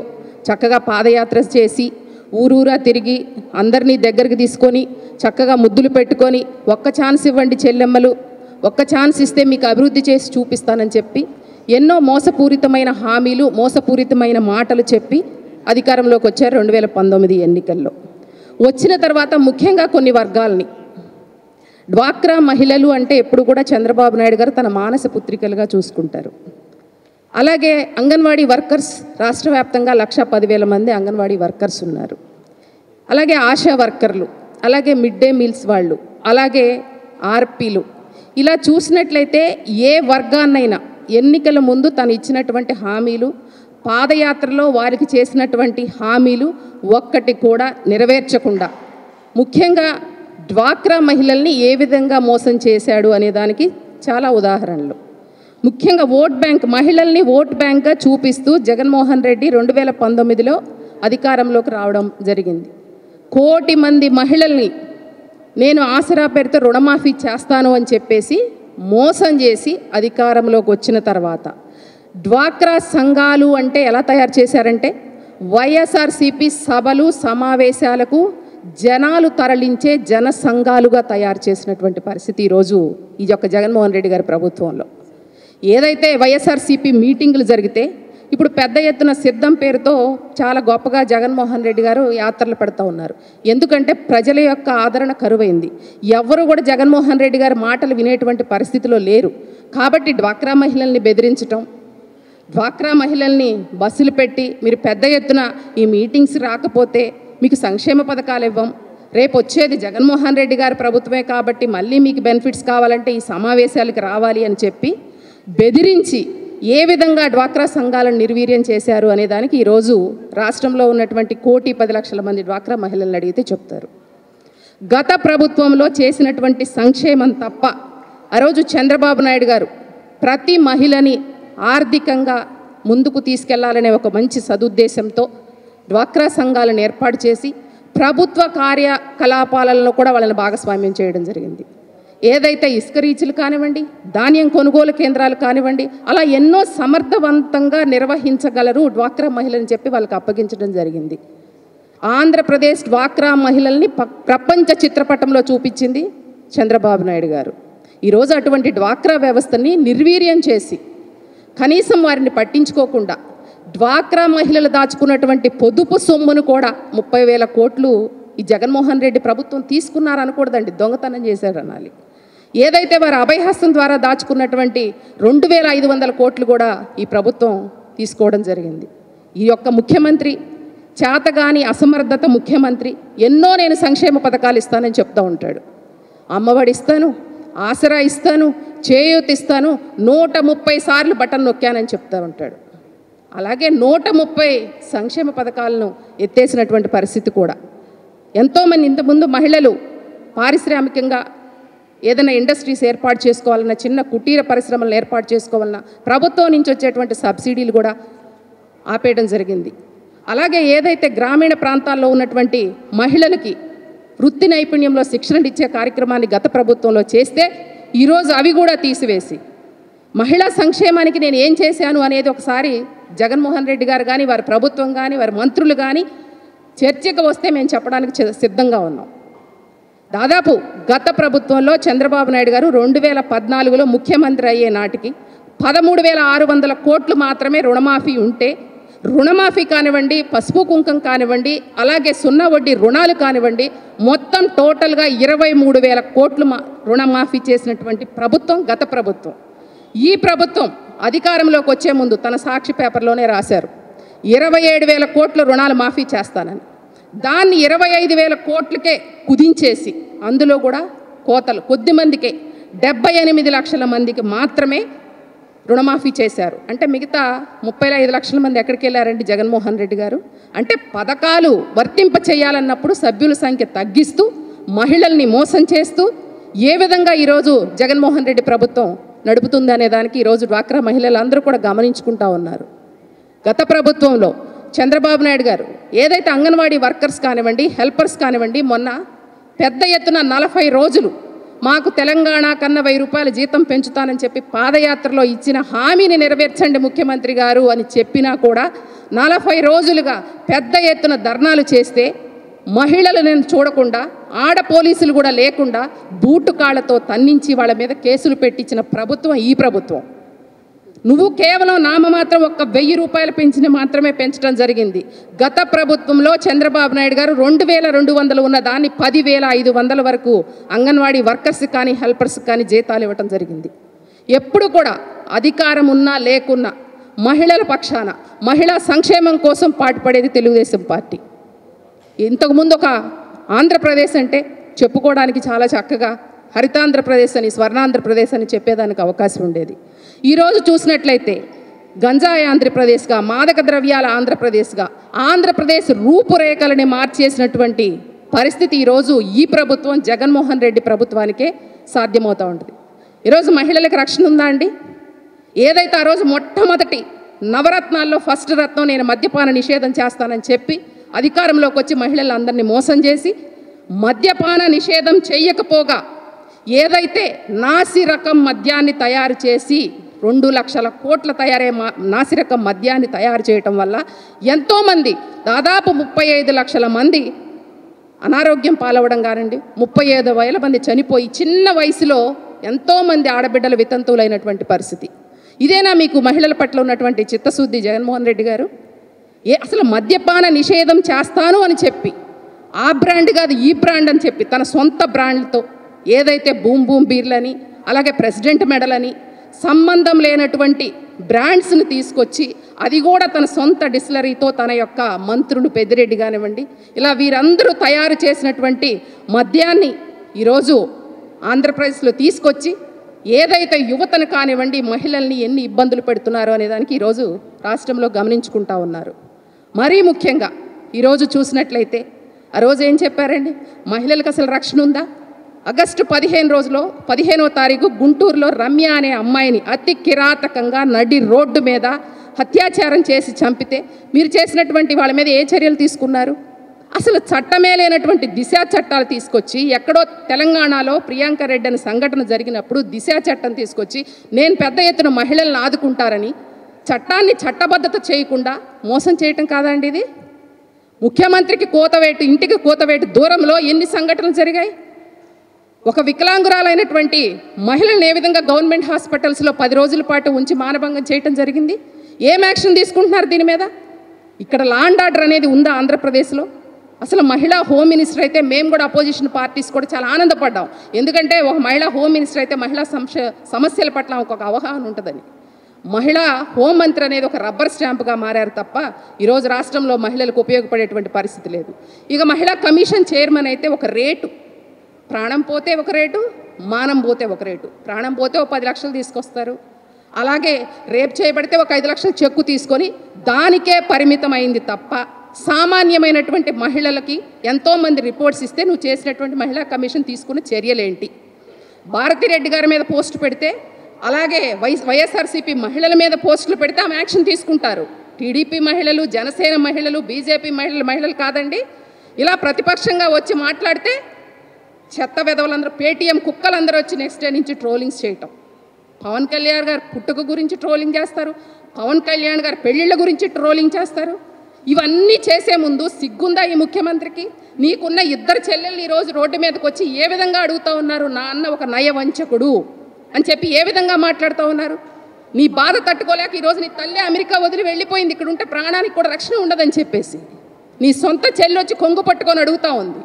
చక్కగా పాదయాత్ర చేసి ఊరూరా తిరిగి అందరినీ దగ్గరికి తీసుకొని చక్కగా ముద్దులు పెట్టుకొని ఒక్క ఛాన్స్ ఇవ్వండి చెల్లెమ్మలు, ఒక్క ఛాన్స్ ఇస్తే మీకు అభివృద్ధి చేసి చూపిస్తానని చెప్పి ఎన్నో మోసపూరితమైన హామీలు, మోసపూరితమైన మాటలు చెప్పి అధికారంలోకి వచ్చారు 2019 ఎన్నికల్లో. వచ్చిన తర్వాత ముఖ్యంగా కొన్ని వర్గాలని, డ్వాక్రా మహిళలు అంటే ఎప్పుడు కూడా చంద్రబాబు నాయుడు గారు తన మానస పుత్రికలుగా చూసుకుంటారు. అలాగే అంగన్వాడీ వర్కర్స్ రాష్ట్ర వ్యాప్తంగా 1,10,000 మంది అంగన్వాడీ వర్కర్స్ ఉన్నారు. అలాగే ఆశా వర్కర్లు, అలాగే మిడ్ డే మీల్స్ వాళ్ళు, అలాగే ఆర్పీలు. ఇలా చూసినట్లయితే ఏ వర్గాన్నైనా ఎన్నికల ముందు తను ఇచ్చినటువంటి హామీలు, పాదయాత్రలో వారికి చేసినటువంటి హామీలు ఒక్కటి కూడా నెరవేర్చకుండా, ముఖ్యంగా డ్వాక్రా మహిళల్ని ఏ విధంగా మోసం చేశాడు అనే దానికి చాలా ఉదాహరణలు. ముఖ్యంగా ఓట్ బ్యాంక్, మహిళల్ని ఓట్ బ్యాంక్గా చూపిస్తూ జగన్మోహన్ రెడ్డి 2019లో అధికారంలోకి రావడం జరిగింది. 1,00,00,000 మంది మహిళల్ని నేను ఆసరా పేరుతో రుణమాఫీ చేస్తాను అని చెప్పేసి మోసం చేసి అధికారంలోకి వచ్చిన తర్వాత డ్వాక్రా సంఘాలు అంటే ఎలా తయారు చేశారంటే వైఎస్ఆర్సీపీ సభలు సమావేశాలకు జనాలు తరలించే జన సంఘాలుగా తయారు చేసినటువంటి పరిస్థితి ఈరోజు ఈ యొక్క జగన్మోహన్ రెడ్డి గారి ప్రభుత్వంలో. ఏదైతే వైఎస్ఆర్సీపీ మీటింగులు జరిగితే ఇప్పుడు పెద్ద ఎత్తున సిద్ధం పేరుతో చాలా గొప్పగా జగన్మోహన్ రెడ్డి గారు యాత్రలు పెడతా ఉన్నారు. ఎందుకంటే ప్రజల యొక్క ఆదరణ కరువైంది. ఎవరు కూడా జగన్మోహన్ రెడ్డి గారి మాటలు వినేటువంటి పరిస్థితిలో లేరు. కాబట్టి డ్వాక్రా మహిళల్ని బెదిరించటం, డ్వాక్రా మహిళల్ని బస్సులు పెట్టి మీరు పెద్ద ఎత్తున ఈ మీటింగ్స్ రాకపోతే మీకు సంక్షేమ పథకాలు ఇవ్వం, రేపు వచ్చేది జగన్మోహన్ రెడ్డి గారి ప్రభుత్వమే కాబట్టి మళ్ళీ మీకు బెనిఫిట్స్ కావాలంటే ఈ సమావేశాలకు రావాలి అని చెప్పి బెదిరించి ఏ విధంగా డ్వాక్రా సంఘాలను నిర్వీర్యం చేశారు అనే దానికి ఈరోజు రాష్ట్రంలో ఉన్నటువంటి 1,10,00,000 మంది డ్వాక్రా మహిళలను అడిగితే చెప్తారు. గత ప్రభుత్వంలో చేసినటువంటి సంక్షేమం తప్ప ఆ రోజు చంద్రబాబు నాయుడు గారు ప్రతి మహిళని ఆర్థికంగా ముందుకు తీసుకెళ్లాలనే ఒక మంచి సదుద్దేశంతో డ్వాక్రా సంఘాలను ఏర్పాటు చేసి ప్రభుత్వ కార్యకలాపాలలో కూడా వాళ్ళని భాగస్వామ్యం చేయడం జరిగింది. ఏదైతే ఇసుక రీచులు కానివ్వండి, ధాన్యం కొనుగోలు కేంద్రాలు కానివ్వండి, అలా ఎన్నో సమర్థవంతంగా నిర్వహించగలరు డ్వాక్రా మహిళని చెప్పి వాళ్ళకి అప్పగించడం జరిగింది. ఆంధ్రప్రదేశ్ డ్వాక్రా మహిళల్ని ప్రపంచ చిత్రపటంలో చూపించింది చంద్రబాబు నాయుడు గారు. ఈరోజు అటువంటి డ్వాక్రా వ్యవస్థని నిర్వీర్యం చేసి కనీసం వారిని పట్టించుకోకుండా డ్వాక్రా మహిళలు దాచుకున్నటువంటి పొదుపు సొమ్మును కూడా 30,000 కోట్లు ఈ జగన్మోహన్ రెడ్డి ప్రభుత్వం తీసుకున్నారనకూడదండి, దొంగతనం చేశారనాలి. ఏదైతే వారు అభయహస్తం ద్వారా దాచుకున్నటువంటి 2,500 కోట్లు కూడా ఈ ప్రభుత్వం తీసుకోవడం జరిగింది. ఈ యొక్క ముఖ్యమంత్రి చేతగాని అసమర్థత ముఖ్యమంత్రి ఎన్నో నేను సంక్షేమ పథకాలు ఇస్తానని చెప్తూ ఉంటాడు. అమ్మఒడి ఇస్తాను, ఆసరా ఇస్తాను, చేయూత ఇస్తాను, 130 సార్లు బటన్ నొక్కానని చెప్తూ ఉంటాడు. అలాగే 130 సంక్షేమ పథకాలను ఎత్తేసినటువంటి పరిస్థితి కూడా. ఎంతోమంది ఇంతకుముందు మహిళలు పారిశ్రామికంగా ఏదైనా ఇండస్ట్రీస్ ఏర్పాటు చేసుకోవాలన్నా, చిన్న కుటీర పరిశ్రమలను ఏర్పాటు చేసుకోవాలన్నా ప్రభుత్వం నుంచి వచ్చేటువంటి సబ్సిడీలు కూడా ఆపేయడం జరిగింది. అలాగే ఏదైతే గ్రామీణ ప్రాంతాల్లో ఉన్నటువంటి మహిళలకి వృత్తి నైపుణ్యంలో శిక్షణ ఇచ్చే కార్యక్రమాన్ని గత ప్రభుత్వంలో చేస్తే ఈరోజు అవి కూడా తీసివేసి మహిళా సంక్షేమానికి నేను ఏం చేశాను అనేది ఒకసారి జగన్మోహన్ రెడ్డి గారు కానీ, వారి ప్రభుత్వం కానీ, వారి మంత్రులు కానీ చర్చకు వస్తే మేము చెప్పడానికి సిద్ధంగా ఉన్నాం. దాదాపు గత ప్రభుత్వంలో చంద్రబాబు నాయుడు గారు 2014లో ముఖ్యమంత్రి అయ్యే నాటికి 13,600 కోట్లు మాత్రమే రుణమాఫీ ఉంటే, రుణమాఫీ కానివ్వండి, పసుపు కుంకం కానివ్వండి, అలాగే సున్నా వడ్డీ రుణాలు కానివ్వండి, మొత్తం టోటల్గా 23,000 కోట్లు రుణమాఫీ చేసినటువంటి ప్రభుత్వం గత ప్రభుత్వం. ఈ ప్రభుత్వం అధికారంలోకి వచ్చే ముందు తన సాక్షి పేపర్లోనే రాశారు 27,000 కోట్ల రుణాలు మాఫీ చేస్తానని. దాన్ని 25,000 కోట్లకే కుదించేసి అందులో కూడా కోతలు కొద్దిమందికే 78 లక్షల మందికి మాత్రమే రుణమాఫీ చేశారు. అంటే మిగతా 35 లక్షల మంది ఎక్కడికి వెళ్ళారండి జగన్మోహన్ రెడ్డి గారు? అంటే పథకాలు వర్తింప చేయాలన్నప్పుడు సభ్యుల సంఖ్య తగ్గిస్తూ మహిళల్ని మోసం చేస్తూ ఏ విధంగా ఈరోజు జగన్మోహన్ రెడ్డి ప్రభుత్వం నడుపుతుంది అనే దానికి ఈరోజు డ్వాక్రా మహిళలందరూ కూడా గమనించుకుంటూ ఉన్నారు. గత ప్రభుత్వంలో చంద్రబాబు నాయుడు గారు ఏదైతే అంగన్వాడీ వర్కర్స్ కానివ్వండి, హెల్పర్స్ కానివ్వండి, మొన్న పెద్ద ఎత్తున 40 రోజులు మాకు తెలంగాణ కన్నా 1000 రూపాయల జీతం పెంచుతానని చెప్పి పాదయాత్రలో ఇచ్చిన హామీని నెరవేర్చండి ముఖ్యమంత్రి గారు అని చెప్పినా కూడా 40 రోజులుగా పెద్ద ఎత్తున ధర్నాలు చేస్తే మహిళలను చూడకుండా, ఆడ పోలీసులు కూడా లేకుండా బూటు కాళ్లతో తన్నించి వాళ్ళ మీద కేసులు పెట్టించిన ప్రభుత్వం ఈ ప్రభుత్వం. నువ్వు కేవలం నామమాత్రం 1,000 రూపాయలు పెంచిన మాత్రమే పెంచడం జరిగింది. గత ప్రభుత్వంలో చంద్రబాబు నాయుడు గారు 2,200 ఉన్న దాన్ని 10,500 వరకు అంగన్వాడీ వర్కర్స్ కానీ, హెల్పర్స్ కానీ జీతాలు ఇవ్వటం జరిగింది. ఎప్పుడు కూడా అధికారం ఉన్నా లేకున్నా మహిళల పక్షాన మహిళా సంక్షేమం కోసం పాటుపడేది తెలుగుదేశం పార్టీ. ఇంతకుముందు ఒక ఆంధ్రప్రదేశ్ అంటే చెప్పుకోవడానికి చాలా చక్కగా హరితాంధ్రప్రదేశ్ అని, స్వర్ణాంధ్రప్రదేశ్ అని చెప్పేదానికి అవకాశం ఉండేది. ఈరోజు చూసినట్లయితే గంజాయి ఆంధ్రప్రదేశ్గా, మాదక ద్రవ్యాల ఆంధ్రప్రదేశ్గా ఆంధ్రప్రదేశ్ రూపురేఖలని మార్చేసినటువంటి పరిస్థితి ఈరోజు ఈ ప్రభుత్వం జగన్మోహన్ రెడ్డి ప్రభుత్వానికే సాధ్యమవుతూ ఉంటుంది. ఈరోజు మహిళలకు రక్షణ ఉందా అండి? ఏదైతే ఆ రోజు మొట్టమొదటి నవరత్నాల్లో ఫస్ట్ రత్నం నేను మద్యపాన నిషేధం చేస్తానని చెప్పి అధికారంలోకి వచ్చి మహిళలందరినీ మోసం చేసి మద్యపాన నిషేధం చేయకపోగా ఏదైతే నాసిరకం మద్యాన్ని తయారు చేసి 2 లక్షల కోట్ల తయారయ్యే నాసిరకం మద్యాన్ని తయారు చేయటం వల్ల ఎంతోమంది దాదాపు 35 లక్షల మంది అనారోగ్యం పాలవడం కానండి, 35,000 మంది చనిపోయి చిన్న వయసులో ఎంతోమంది ఆడబిడ్డలు వితంతువులైనటువంటి పరిస్థితి. ఇదేనా మీకు మహిళల పట్ల ఉన్నటువంటి చిత్తశుద్ధి జగన్మోహన్ రెడ్డి గారు? అసలు మద్యపాన నిషేధం చేస్తాను అని చెప్పి ఆ బ్రాండ్ కాదు ఈ బ్రాండ్ అని చెప్పి తన సొంత బ్రాండ్తో ఏదైతే బూమ్ బూమ్ బీర్లని అలాగే ప్రెసిడెంట్ మెడలని సంబంధం లేనటువంటి బ్రాండ్స్ని తీసుకొచ్చి అది కూడా తన సొంత డిస్టిలరీతో తన యొక్క మంత్రులు పెద్దిరెడ్డి కానివ్వండి ఇలా వీరందరూ తయారు చేసినటువంటి మద్యాన్ని ఈరోజు ఆంధ్రప్రదేశ్లో తీసుకొచ్చి ఏదైతే యువతను కానివ్వండి మహిళల్ని ఎన్ని ఇబ్బందులు పెడుతున్నారో అనేదానికి ఈరోజు రాష్ట్రంలో గమనించుకుంటా ఉన్నారు. మరీ ముఖ్యంగా ఈరోజు చూసినట్లయితే ఆ రోజు ఏం చెప్పారండి, మహిళలకు అసలు రక్షణ ఉందా? ఆగస్టు 15వ తారీఖు గుంటూరులో రమ్య అనే అమ్మాయిని అతి కిరాతకంగా నడి రోడ్డు మీద అత్యాచారం చేసి చంపితే మీరు చేసినటువంటి వాళ్ళ మీద ఏ చర్యలు తీసుకున్నారు? అసలు చట్టమే లేనటువంటి దిశ చట్టాలు తీసుకొచ్చి ఎక్కడో తెలంగాణలో ప్రియాంక రెడ్డి అనే సంఘటన జరిగినప్పుడు దిశ చట్టం తీసుకొచ్చి నేను పెద్ద ఎత్తున మహిళలను ఆదుకుంటారని చట్టాన్ని చట్టబద్ధత చేయకుండా మోసం చేయటం కాదండి ఇది? ముఖ్యమంత్రికి కోతవేటు, ఇంటికి కోతవేటు దూరంలో ఎన్ని సంఘటనలు జరిగాయి? ఒక వికలాంగురాలైనటువంటి మహిళలను ఏ విధంగా గవర్నమెంట్ హాస్పిటల్స్లో 10 రోజుల పాటు ఉంచి మానభంగం చేయటం జరిగింది? ఏం యాక్షన్ తీసుకుంటున్నారు దీని మీద? ఇక్కడ లా అండ్ ఆర్డర్ అనేది ఉందా ఆంధ్రప్రదేశ్లో? అసలు మహిళా హోమ్ మినిస్టర్ అయితే మేము కూడా అపోజిషన్ పార్టీస్ కూడా చాలా ఆనందపడ్డాం. ఎందుకంటే ఒక మహిళా హోమ్ మినిస్టర్ అయితే మహిళా సమస్యల పట్ల ఒక అవగాహన ఉంటుందని. మహిళా హోం మంత్రి అనేది ఒక రబ్బర్ స్టాంప్గా మారారు తప్ప ఈరోజు రాష్ట్రంలో మహిళలకు ఉపయోగపడేటువంటి పరిస్థితి లేదు. ఇక మహిళా కమిషన్ చైర్మన్ అయితే ఒక రేటు, ప్రాణం పోతే ఒక రేటు, మానం పోతే ఒక రేటు. ప్రాణం పోతే ఒక 10 లక్షలు తీసుకొస్తారు, అలాగే రేప్ చేయబడితే ఒక 5 లక్షల చెక్కు తీసుకొని దానికే పరిమితమైంది తప్ప సామాన్యమైనటువంటి మహిళలకి ఎంతోమంది రిపోర్ట్స్ ఇస్తే నువ్వు చేసినటువంటి మహిళా కమిషన్ తీసుకున్న చర్యలేంటి? భారతిరెడ్డి గారి మీద పోస్టు పెడితే అలాగే వైఎస్ఆర్సీపీ మహిళల మీద పోస్టులు పెడితే ఆమె యాక్షన్ తీసుకుంటారు. టీడీపీ మహిళలు, జనసేన మహిళలు, బీజేపీ మహిళలు కాదండి. ఇలా ప్రతిపక్షంగా వచ్చి మాట్లాడితే చెత్త వెధవలందరూ, పేటీఎం కుక్కలందరూ వచ్చి నెక్స్ట్ డే నుంచి ట్రోలింగ్స్ చేయటం. పవన్ కళ్యాణ్ గారు పుట్టుక గురించి ట్రోలింగ్ చేస్తారు, పవన్ కళ్యాణ్ గారు పెళ్ళిళ్ళ గురించి ట్రోలింగ్ చేస్తారు. ఇవన్నీ చేసే ముందు సిగ్గుందా ఈ ముఖ్యమంత్రికి? నీకున్న 2 చెల్లెళ్ళు ఈరోజు రోడ్డు మీదకి వచ్చి ఏ విధంగా అడుగుతూ ఉన్నారు, నా అన్న ఒక నయవంచకుడు అని చెప్పి ఏ విధంగా మాట్లాడుతూ ఉన్నారు? నీ బాధ తట్టుకోలేక ఈరోజు నీ తల్లి అమెరికా వదిలి వెళ్ళిపోయింది, ఇక్కడ ఉంటే ప్రాణానికి కూడా రక్షణ ఉండదని చెప్పేసి నీ సొంత చెల్లి వచ్చి కొంగు పట్టుకొని అడుగుతూ ఉంది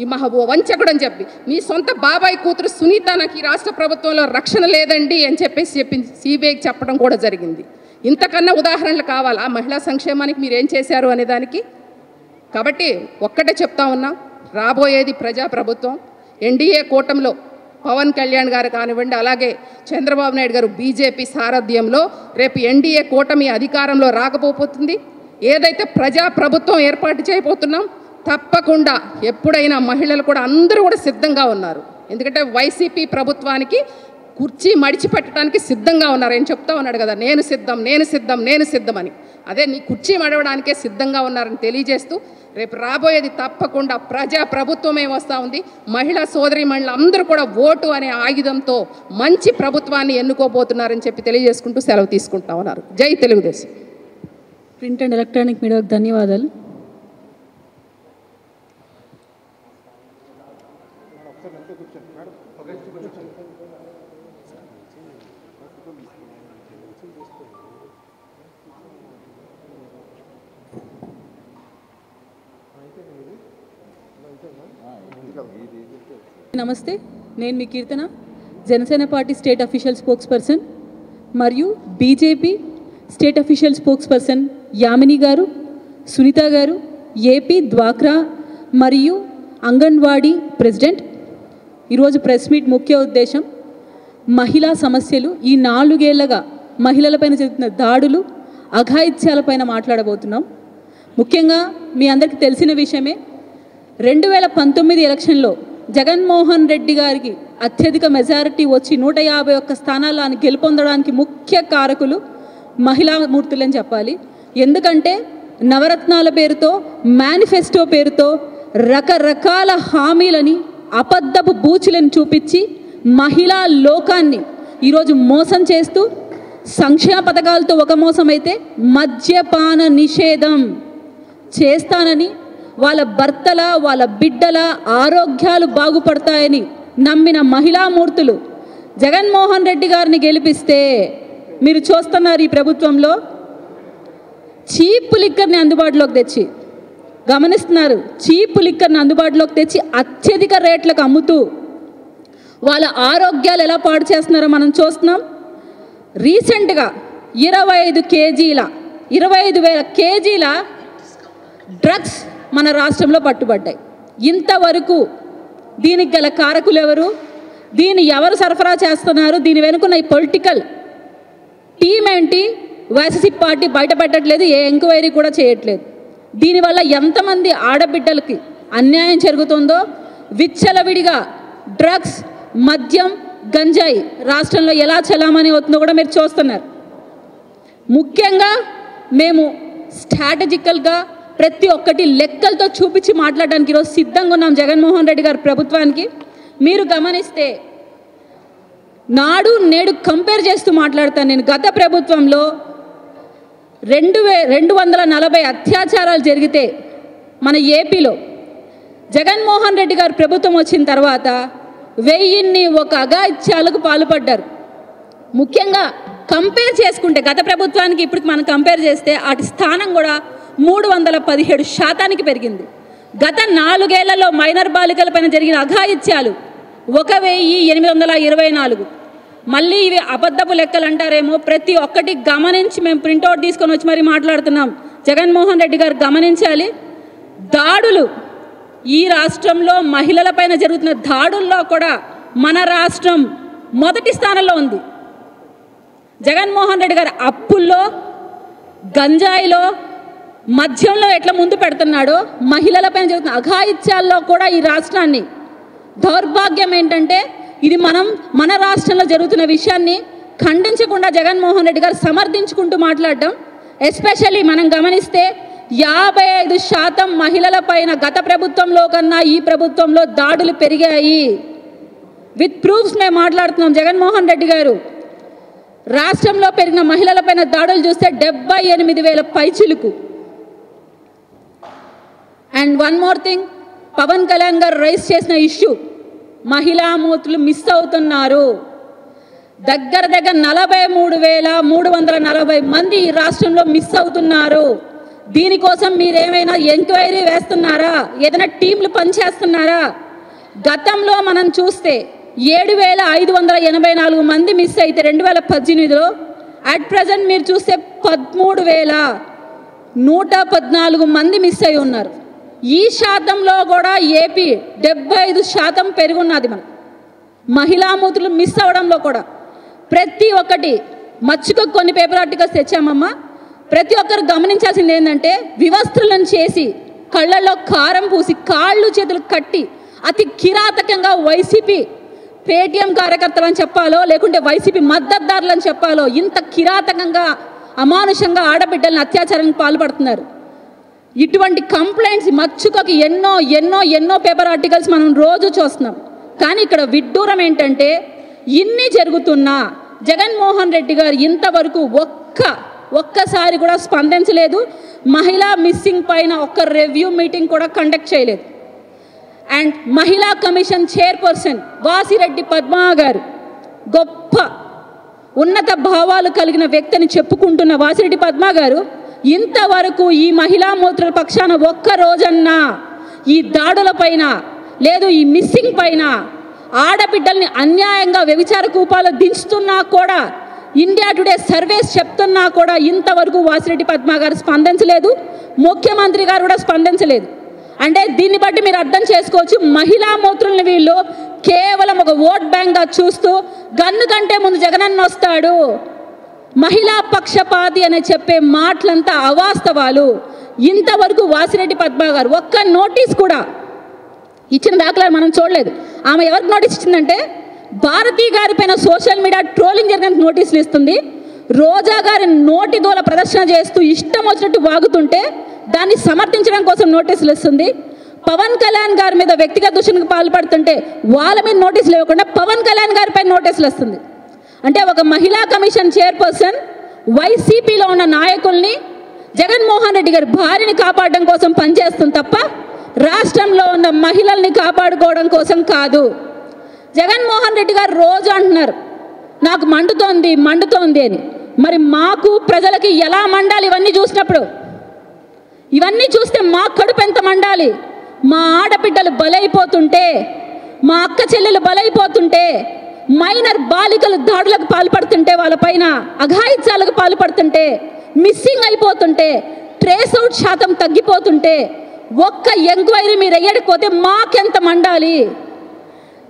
ఈ వంచకుడు అని చెప్పి. నీ సొంత బాబాయ్ కూతురు సునీత నాకు ఈ రాష్ట్ర ప్రభుత్వంలో రక్షణ లేదండి అని చెప్పేసి సిబిఐకి చెప్పడం కూడా జరిగింది. ఇంతకన్నా ఉదాహరణలు కావాలా మహిళా సంక్షేమానికి మీరేం చేశారు అనే దానికి? కాబట్టి ఒక్కటే చెప్తా ఉన్నాం, రాబోయేది ప్రజాప్రభుత్వం. ఎన్డీఏ కూటమిలో పవన్ కళ్యాణ్ గారు కానివ్వండి, అలాగే చంద్రబాబు నాయుడు గారు బీజేపీ సారథ్యంలో రేపు ఎన్డీఏ కూటమి అధికారంలో రాకపోతుంది. ఏదైతే ప్రజాప్రభుత్వం ఏర్పాటు చేయబోతున్నాం తప్పకుండా ఎప్పుడైనా మహిళలు కూడా అందరూ కూడా సిద్ధంగా ఉన్నారు. ఎందుకంటే వైసీపీ ప్రభుత్వానికి కుర్చీ మడిచిపెట్టడానికి సిద్ధంగా ఉన్నారు. ఏం చెప్తా ఉన్నాడు కదా, నేను సిద్ధం అని. అదే నీ కుర్చీ మడవడానికే సిద్ధంగా ఉన్నారని తెలియజేస్తూ రేపు రాబోయేది తప్పకుండా ప్రజా ప్రభుత్వమే వస్తూ ఉంది. మహిళా సోదరీమణులు అందరూ కూడా ఓటు అనే ఆయుధంతో మంచి ప్రభుత్వాన్ని ఎన్నుకోబోతున్నారని చెప్పి తెలియజేసుకుంటూ సెలవు తీసుకుంటా ఉన్నారు. జై తెలుగుదేశం. ప్రింట్ అండ్ ఎలక్ట్రానిక్ మీడియాకు ధన్యవాదాలు. నమస్తే, నేను మీ Keerthana, Janasena party state official spokesperson మరియు BJP state official spokesperson Yamini గారు, సునీత గారు, ఏపీ డ్వాక్రా మరియు అంగన్వాడీ ప్రెసిడెంట్. ఈరోజు ప్రెస్ మీట్ ముఖ్య ఉద్దేశం మహిళా సమస్యలు, ఈ 4 ఏళ్లగా మహిళలపైన జరుగుతున్న దాడులు, అఘాయిత్యాలపైన మాట్లాడబోతున్నాం. ముఖ్యంగా మీ అందరికీ తెలిసిన విషయమే, 2019 ఎలక్షన్లో జగన్మోహన్ రెడ్డి గారికి అత్యధిక మెజారిటీ వచ్చి 151 స్థానాలను గెలుపొందడానికి ముఖ్య కారకులు మహిళా మూర్తులని చెప్పాలి. ఎందుకంటే నవరత్నాల పేరుతో, మేనిఫెస్టో పేరుతో రకరకాల హామీలని అబద్ధపు బూచులను చూపించి మహిళా లోకాన్ని ఈరోజు మోసం చేస్తూ సంక్షేమ పథకాలతో ఒక మోసం అయితే మద్యపాన నిషేధం చేస్తానని వాళ్ళ భర్తల వాళ్ళ బిడ్డల ఆరోగ్యాలు బాగుపడతాయని నమ్మిన మహిళామూర్తులు జగన్మోహన్ రెడ్డి గారిని గెలిపిస్తే మీరు చూస్తున్నారు ఈ ప్రభుత్వంలో చీప్ లిక్కర్ని అందుబాటులోకి తెచ్చి గమనిస్తున్నారు చీప్ లిక్కర్ని అందుబాటులోకి తెచ్చి అత్యధిక రేట్లకు అమ్ముతూ వాళ్ళ ఆరోగ్యాలు ఎలా పాడు చేస్తున్నారో మనం చూస్తున్నాం. రీసెంట్గా 25,000 కేజీల డ్రగ్స్ మన రాష్ట్రంలో పట్టుబడ్డాయి. ఇంతవరకు దీనికి గల కారకులు ఎవరు, దీన్ని ఎవరు సరఫరా చేస్తున్నారు, దీని వెనుకున్న ఈ పొలిటికల్ టీం ఏంటి, వైసీపీ పార్టీ బయటపెట్టట్లేదు, ఏ ఎంక్వైరీ కూడా చేయట్లేదు. దీనివల్ల ఎంతమంది ఆడబిడ్డలకి అన్యాయం జరుగుతుందో, విచ్చలవిడిగా డ్రగ్స్, మద్యం, గంజాయి రాష్ట్రంలో ఎలా చలామణి అవుతుందో కూడా మీరు చూస్తున్నారు. ముఖ్యంగా మేము స్ట్రాటజికల్గా ప్రతి ఒక్కటి లెక్కలతో చూపించి మాట్లాడడానికి ఈరోజు సిద్ధంగా ఉన్నాం జగన్మోహన్ రెడ్డి గారి ప్రభుత్వానికి. మీరు గమనిస్తే నాడు నేడు కంపేర్ చేస్తూ మాట్లాడతాను నేను. గత ప్రభుత్వంలో 240 అత్యాచారాలు జరిగితే మన ఏపీలో జగన్మోహన్ రెడ్డి గారు ప్రభుత్వం వచ్చిన తర్వాత 1001 అఘాయిత్యాలకు పాల్పడ్డారు. ముఖ్యంగా కంపేర్ చేసుకుంటే గత ప్రభుత్వానికి ఇప్పటికి మనం కంపేర్ చేస్తే వాటి స్థానం కూడా 317% పెరిగింది. గత 4 ఏళ్లలో మైనర్ బాలికలపైన జరిగిన అఘాయిత్యాలు 1824. మళ్ళీ ఇవి అబద్ధపు లెక్కలు అంటారేమో, ప్రతి ఒక్కటి గమనించి మేము ప్రింట్అవుట్ తీసుకొని వచ్చి మరీ మాట్లాడుతున్నాం. జగన్మోహన్ రెడ్డి గారు గమనించాలి. దాడులు ఈ రాష్ట్రంలో మహిళలపైన జరుగుతున్న దాడుల్లో కూడా మన రాష్ట్రం మొదటి స్థానంలో ఉంది. జగన్మోహన్ రెడ్డి గారు అప్పుల్లో, గంజాయిలో, మద్యంలో ఎట్లా ముందు పెడుతున్నాడో మహిళలపైన జరుగుతున్న అఘాయిత్యాల్లో కూడా ఈ రాష్ట్రాన్ని, దౌర్భాగ్యం ఏంటంటే ఇది మన రాష్ట్రంలో జరుగుతున్న విషయాన్ని ఖండించకుండా జగన్మోహన్ రెడ్డి గారు సమర్థించుకుంటూ మాట్లాడడం. ఎస్పెషల్లీ మనం గమనిస్తే 55% మహిళల పైన గత ప్రభుత్వంలో కన్నా ఈ ప్రభుత్వంలో దాడులు పెరిగాయి. విత్ ప్రూఫ్స్ మేము మాట్లాడుతున్నాం. జగన్మోహన్ రెడ్డి గారు రాష్ట్రంలో పెరిగిన మహిళలపైన దాడులు చూస్తే 78,000 పైచిలుకు. And one more thing, Pawan Kalyan గారు రైజ్ చేసిన ఇష్యూ, మహిళామూర్తులు మిస్ అవుతున్నారు. దగ్గర 43,340 మంది ఈ రాష్ట్రంలో మిస్ అవుతున్నారు. దీనికోసం మీరేమైనా ఎంక్వైరీ వేస్తున్నారా, ఏదైనా టీంలు పనిచేస్తున్నారా? గతంలో మనం చూస్తే 7,584 మంది మిస్ అయితే 2018లో, అట్ ప్రజెంట్ మీరు చూస్తే 13,114 మంది మిస్ అయి ఉన్నారు. ఈ శాతంలో కూడా ఏపీ 75% పెరుగున్నది. మనం మహిళామూర్తులు మిస్ అవ్వడంలో కూడా ప్రతి ఒక్కటి మచ్చుకు కొన్ని పేపర్ ఆర్టికల్స్ తెచ్చామమ్మా. ప్రతి ఒక్కరు గమనించాల్సింది ఏంటంటే, వివస్త్రులను చేసి కళ్ళల్లో కారం పూసి కాళ్ళు చేతులు కట్టి అతి కిరాతకంగా వైసీపీ పేటీఎం కార్యకర్తలని చెప్పాలో లేకుంటే వైసీపీ మద్దతుదారులని చెప్పాలో ఇంత కిరాతకంగా అమానుషంగా ఆడబిడ్డలను అత్యాచారానికి పాల్పడుతున్నారు. ఇటువంటి కంప్లైంట్స్ మచ్చుకకి ఎన్నో ఎన్నో ఎన్నో పేపర్ ఆర్టికల్స్ మనం రోజు చూస్తున్నాం. కానీ ఇక్కడ విడ్డూరం ఏంటంటే, ఇన్ని జరుగుతున్నా జగన్మోహన్ రెడ్డి గారు ఇంతవరకు ఒక్కసారి కూడా స్పందించలేదు. మహిళా మిస్సింగ్ పైన ఒక్క రివ్యూ మీటింగ్ కూడా కండక్ట్ చేయలేదు. అండ్ మహిళా కమిషన్ చైర్పర్సన్ వాసిరెడ్డి పద్మా గారు, గొప్ప ఉన్నత భావాలు కలిగిన వ్యక్తిని చెప్పుకుంటున్న వాసిరెడ్డి పద్మా గారు ఇంతవరకు ఈ మహిళామూర్తుల పక్షాన ఒక్క రోజన్నా ఈ దాడుల పైన లేదు, ఈ మిస్సింగ్ పైన, ఆడబిడ్డల్ని అన్యాయంగా వ్యభిచార కూపాలు దించుతున్నా కూడా, ఇండియా టుడే సర్వేస్ చెప్తున్నా కూడా ఇంతవరకు వాసిరెడ్డి పద్మా గారు స్పందించలేదు. ముఖ్యమంత్రి గారు కూడా స్పందించలేదు. అంటే దీన్ని బట్టి మీరు అర్థం చేసుకోవచ్చు, మహిళామూర్తుల్ని వీళ్ళు కేవలం ఒక ఓట్ బ్యాంక్గా చూస్తూ గన్ను కంటే ముందు జగనన్న వస్తాడు, మహిళా పక్షపాతి అని చెప్పే మాటలంతా అవాస్తవాలు. ఇంతవరకు వాసిరెడ్డి పద్మా గారు ఒక్క నోటీస్ కూడా ఇచ్చిన దాఖలాలు మనం చూడలేదు. ఆమె ఎవరికి నోటీస్ ఇచ్చిందంటే, భారతీ గారి పైన సోషల్ మీడియా ట్రోలింగ్ జరిగిన నోటీసులు ఇస్తుంది. రోజా గారి నోటి దూల ప్రదర్శన చేస్తూ ఇష్టం వచ్చినట్టు వాగుతుంటే దాన్ని సమర్థించడం కోసం నోటీసులు ఇస్తుంది. పవన్ కళ్యాణ్ గారి మీద వ్యక్తిగత దూషణకు పాల్పడుతుంటే వాళ్ళ మీద నోటీసులు ఇవ్వకుండా పవన్ కళ్యాణ్ గారిపై నోటీసులు వస్తుంది. అంటే ఒక మహిళా కమిషన్ చైర్పర్సన్ వైసీపీలో ఉన్న నాయకుల్ని జగన్మోహన్ రెడ్డి గారి భార్యని కాపాడడం కోసం పనిచేస్తుంది తప్ప రాష్ట్రంలో ఉన్న మహిళల్ని కాపాడుకోవడం కోసం కాదు. జగన్మోహన్ రెడ్డి గారు రోజు అంటున్నారు నాకు మండుతోంది అని. మరి మాకు ప్రజలకి ఎలా మండాలి? ఇవన్నీ చూస్తే మా కడుపు ఎంత మండాలి? మా ఆడబిడ్డలు బలైపోతుంటే, మా అక్క చెల్లెలు బలైపోతుంటే, మైనర్ బాలికలు దాడులకు పాల్పడుతుంటే, వాళ్ళపైన అఘాయిత్యాలకు పాల్పడుతుంటే, మిస్సింగ్ అయిపోతుంటే, ట్రేస్ అవుట్ శాతం తగ్గిపోతుంటే, ఒక్క ఎంక్వైరీ మీరు ఎయ్యకపోతే మాకెంత మండాలి?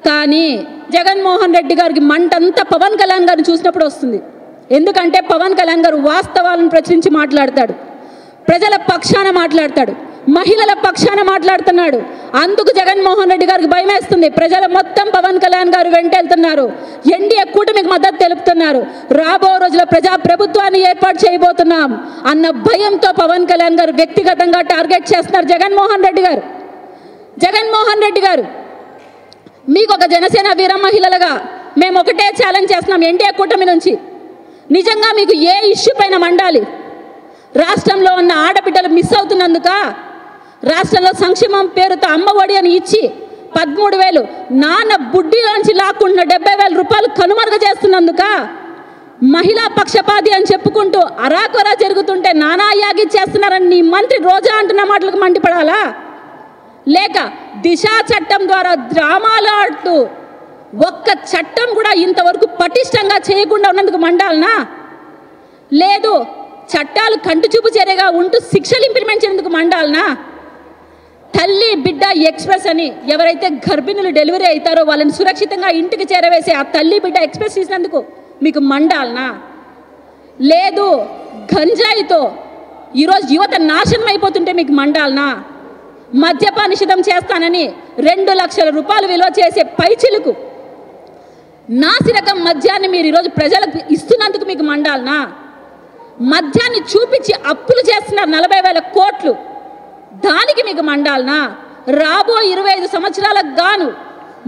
కానీ జగన్మోహన్ రెడ్డి గారికి మంటంతా పవన్ కళ్యాణ్ గారిని చూసినప్పుడు వస్తుంది. ఎందుకంటే పవన్ కళ్యాణ్ గారు వాస్తవాలను ప్రచురించి మాట్లాడతాడు, ప్రజల పక్షాన మాట్లాడతాడు, మహిళల పక్షాన మాట్లాడుతున్నాడు. అందుకు జగన్మోహన్ రెడ్డి గారికి భయం వేస్తుంది. ప్రజలు మొత్తం పవన్ కళ్యాణ్ గారు వెంటెళ్తున్నారు, ఎన్డీఏ కూటమికి మద్దతు తెలుపుతున్నారు, రాబో రోజుల ప్రజా ప్రభుత్వాన్ని ఏర్పాటు చేయబోతున్నాం అన్న భయంతో పవన్ కళ్యాణ్ గారు వ్యక్తిగతంగా టార్గెట్ చేస్తున్నారు. జగన్మోహన్ రెడ్డి గారు మీకు ఒక జనసేన వీర మహిళలుగా మేము ఒకటే ఛాలెంజ్ చేస్తున్నాం ఎన్డీఏ కూటమి నుంచి. నిజంగా మీకు ఏ ఇష్యూ పైన మండాలి? రాష్ట్రంలో ఉన్న ఆడబిడ్డలు మిస్ అవుతున్నందుక, రాష్ట్రంలో సంక్షేమం పేరుతో అమ్మ ఒడి అని ఇచ్చి 13,000 నాన్న బుడ్డిలోంచి లాక్కుంటున్న 70,000 రూపాయలు కనుమరుగు చేస్తున్నందుక, మహిళా పక్షపాతి అని చెప్పుకుంటూ అరాకొరా జరుగుతుంటే నానా యాగి చేస్తున్నారని నీ మంత్రి రోజా అంటున్న మాటలకు మండిపడాలా? లేక దిశా చట్టం ద్వారా డ్రామాలు ఆడుతూ ఒక్క చట్టం కూడా ఇంతవరకు పటిష్టంగా చేయకుండా ఉన్నందుకు మండాలనా? లేదు చట్టాలు కంటిచూపు చర్యగా ఉంటూ శిక్షలు ఇంప్లిమెంట్ చేసేందుకు మండాలనా? తల్లి బిడ్డ ఎక్స్ప్రెస్ అని ఎవరైతే గర్భిణులు డెలివరీ అవుతారో వాళ్ళని సురక్షితంగా ఇంటికి చేరవేసే ఆ తల్లి బిడ్డ ఎక్స్ప్రెస్ చేసినందుకు మీకు మండాలనా? లేదు గంజాయితో ఈరోజు యువత నాశనం అయిపోతుంటే మీకు మండాలనా? మద్యపాన నిషేధం చేస్తానని 2 లక్షల రూపాయలు విలువ చేసే పైచిలుకు నాసిరకం మద్యాన్ని మీరు ఈరోజు ప్రజలకు ఇస్తున్నందుకు మీకు మండాలనా? మద్యాన్ని చూపించి అప్పులు చేస్తున్నారు 40,000 కోట్లు, దానికి మీకు మండాలనా? రాబో 25 సంవత్సరాలకు గాను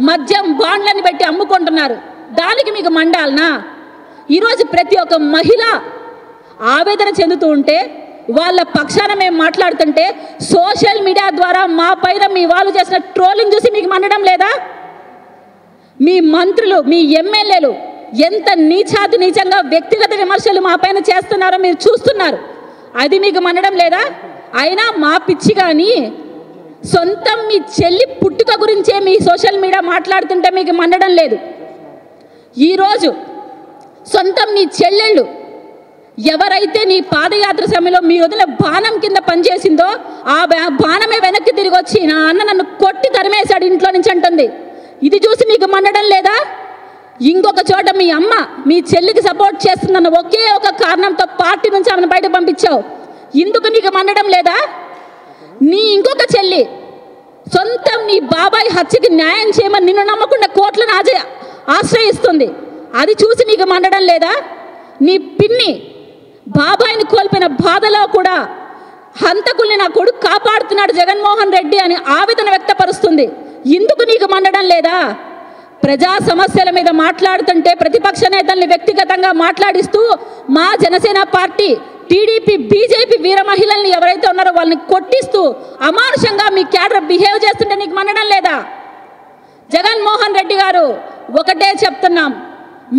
మద్యం బాండ్లని పెట్టి అమ్ముకుంటున్నారు, దానికి మీకు మండాలనా? ఈరోజు ప్రతి ఒక్క మహిళ ఆవేదన చెందుతూ ఉంటే వాళ్ళ పక్షాన మేము మాట్లాడుతుంటే సోషల్ మీడియా ద్వారా మా పైన మీ వాళ్ళు చేసిన ట్రోలింగ్ చూసి మీకు మండడం లేదా? మీ మంత్రులు మీ ఎమ్మెల్యేలు ఎంత నీచంగా వ్యక్తిగత విమర్శలు మా పైన చేస్తున్నారో మీరు చూస్తున్నారు, అది మీకు మండడం లేదా? అయినా మా పిచ్చి కానీ సొంతం మీ చెల్లి పుట్టుక గురించే మీ సోషల్ మీడియా మాట్లాడుతుంటే మీకు మండడం లేదు. ఈరోజు సొంతం నీ చెల్లెళ్ళు ఎవరైతే నీ పాదయాత్ర సమయంలో మీ వదిన బాణం కింద పనిచేసిందో ఆ బాణమే వెనక్కి తిరిగి వచ్చి నా అన్న నన్ను కొట్టి తరిమేశాడు ఇంట్లో నుంచి అంటుంది, ఇది చూసి మీకు మండడం లేదా? ఇంకొక చోట మీ అమ్మ మీ చెల్లికి సపోర్ట్ చేస్తుందన్న ఒకే ఒక కారణంతో పార్టీ నుంచి ఆమెను బయట పంపించావు, ఇందుకు నీకు మండడం లేదా? నీ ఇంకొక చెల్లి సొంతం నీ బాబాయ్ హత్యకి న్యాయం చేయమని నిన్ను నమ్మకుండా కోర్టులను ఆశ్రయిస్తుంది, అది చూసి నీకు మండడం లేదా? నీ పిన్ని బాబాయిని కోల్పోయిన బాధలో కూడా హంతకుల్ని నా కొడుకు కాపాడుతున్నాడు జగన్మోహన్ రెడ్డి అని ఆవేదన వ్యక్తపరుస్తుంది, ఇందుకు నీకు మండడం లేదా? ప్రజా సమస్యల మీద మాట్లాడుతుంటే ప్రతిపక్ష నేతల్ని వ్యక్తిగతంగా మాట్లాడిస్తూ మా జనసేన పార్టీ టీడీపీ బీజేపీ వీర మహిళల్ని ఎవరైతే ఉన్నారో వాళ్ళని కొట్టిస్తూ అమానుషంగా మీ క్యాడర్ బిహేవ్ చేస్తుంటే నీకు మండడం లేదా? జగన్మోహన్ రెడ్డి గారు ఒకటే చెప్తున్నాం,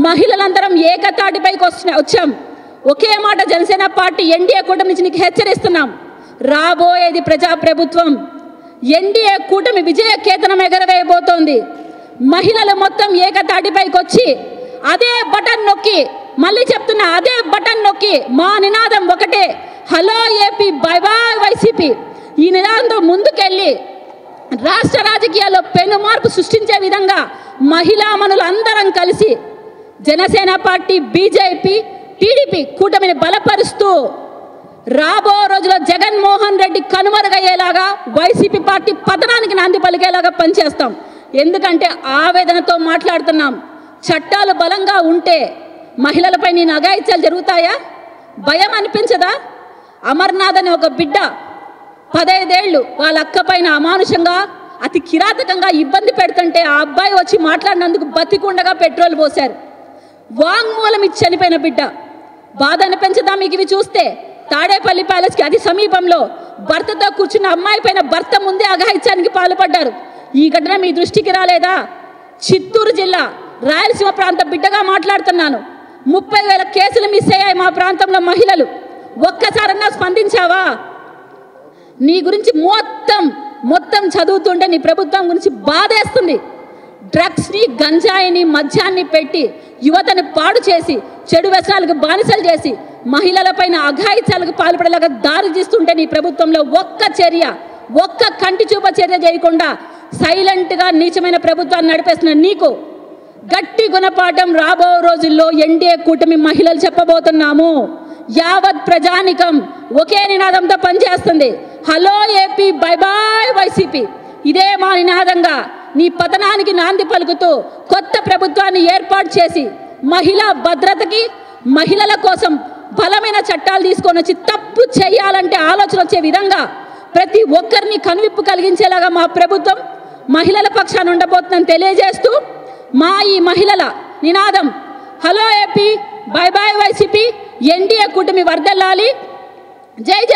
మహిళలందరం ఏకతాటిపైకి వచ్చాం, ఒకే మాట జనసేన పార్టీ ఎన్డీఏ కూటమి నుంచి నీకు హెచ్చరిస్తున్నాం, రాబోయేది ప్రజాప్రభుత్వం, ఎన్డీఏ కూటమి విజయ కేతనం ఎగరవేయబోతోంది. మహిళలు మొత్తం ఏకతాటిపైకి వచ్చి అదే బటన్ నొక్కి, మళ్ళీ చెప్తున్నా అదే బటన్ నొక్కి మా నినాదం ఒకటే, hello AP bye bye YCP, ఈ నినాదంతో ముందుకెళ్ళి రాష్ట్ర రాజకీయాల్లో పెను మార్పు సృష్టించే విధంగా మహిళామణులు అందరం కలిసి జనసేన పార్టీ బీజేపీ టీడీపీ కూటమిని బలపరుస్తూ రాబో రోజుల్లో జగన్మోహన్ రెడ్డి కనుమరుగయ్యేలాగా వైసీపీ పార్టీ పతనానికి నాంది పలికేలాగా పనిచేస్తాం. ఎందుకంటే ఆవేదనతో మాట్లాడుతున్నాం, చట్టాలు బలంగా ఉంటే మహిళలపై నేను అఘాయిత్యాలు జరుగుతాయా? భయం అనిపించదా? అమర్నాథ్ అనే ఒక బిడ్డ 15 ఏళ్ళు వాళ్ళ అక్క పైన అమానుషంగా అతి కిరాతకంగా ఇబ్బంది పెడుతుంటే ఆ అబ్బాయి వచ్చి మాట్లాడినందుకు బతికుండగా పెట్రోల్ పోశారు. వాంగ్మూలం ఇచ్చి చనిపోయిన బిడ్డ. బాధ అనిపించదా మీకు ఇవి చూస్తే? తాడేపల్లి ప్యాలెస్కి అతి సమీపంలో భర్తతో కూర్చున్న అమ్మాయి పైన భర్త ముందే అఘాయిత్యానికి పాల్పడ్డారు. ఈ ఘటన మీ దృష్టికి రాలేదా? చిత్తూరు జిల్లా రాయలసీమ ప్రాంత బిడ్డగా మాట్లాడుతున్నాను. 30,000 కేసులు మిస్ అయ్యాయి మా ప్రాంతంలో మహిళలు. ఒక్కసారన్నా స్పందించావా? నీ గురించి మొత్తం చదువుతుంటే నీ ప్రభుత్వం గురించి బాధేస్తుంది. డ్రగ్స్ని, గంజాయిని, మద్యాన్ని పెట్టి యువతను పాడు చేసి చెడు వ్యసనాలకు బానిసలు చేసి మహిళలపైన అఘాయిత్యాలకు పాల్పడేలాగా దారి తీస్తుంటే నీ ప్రభుత్వంలో ఒక్క కంటి చూప చర్య చేయకుండా సైలెంట్గా నీచమైన ప్రభుత్వాన్ని నడిపేస్తున్న నీకు గట్టి గుణపాఠం రాబో రోజుల్లో ఎన్డీఏ కూటమి మహిళలు చెప్పబోతున్నాము. యావత్ ప్రజానికం ఒకే నినాదంతో పనిచేస్తుంది. Hello AP, bye bye YCP. ఇదే మా నినాదంగా నీ పతనానికి నాంది పలుకుతూ కొత్త ప్రభుత్వాన్ని ఏర్పాటు చేసి మహిళా భద్రతకి, మహిళల కోసం బలమైన చట్టాలు తీసుకొని వచ్చి తప్పు చేయాలంటే ఆలోచన వచ్చే విధంగా ప్రతి ఒక్కరిని కనువిప్పు కలిగించేలాగా మా ప్రభుత్వం మహిళల పక్షాన ఉండబోతుందని తెలియజేస్తూ మా ఈ మహిళల నినాదం hello AP, bye bye YCP, NDA కూటమి వర్ధిల్లాలి. జై జన్.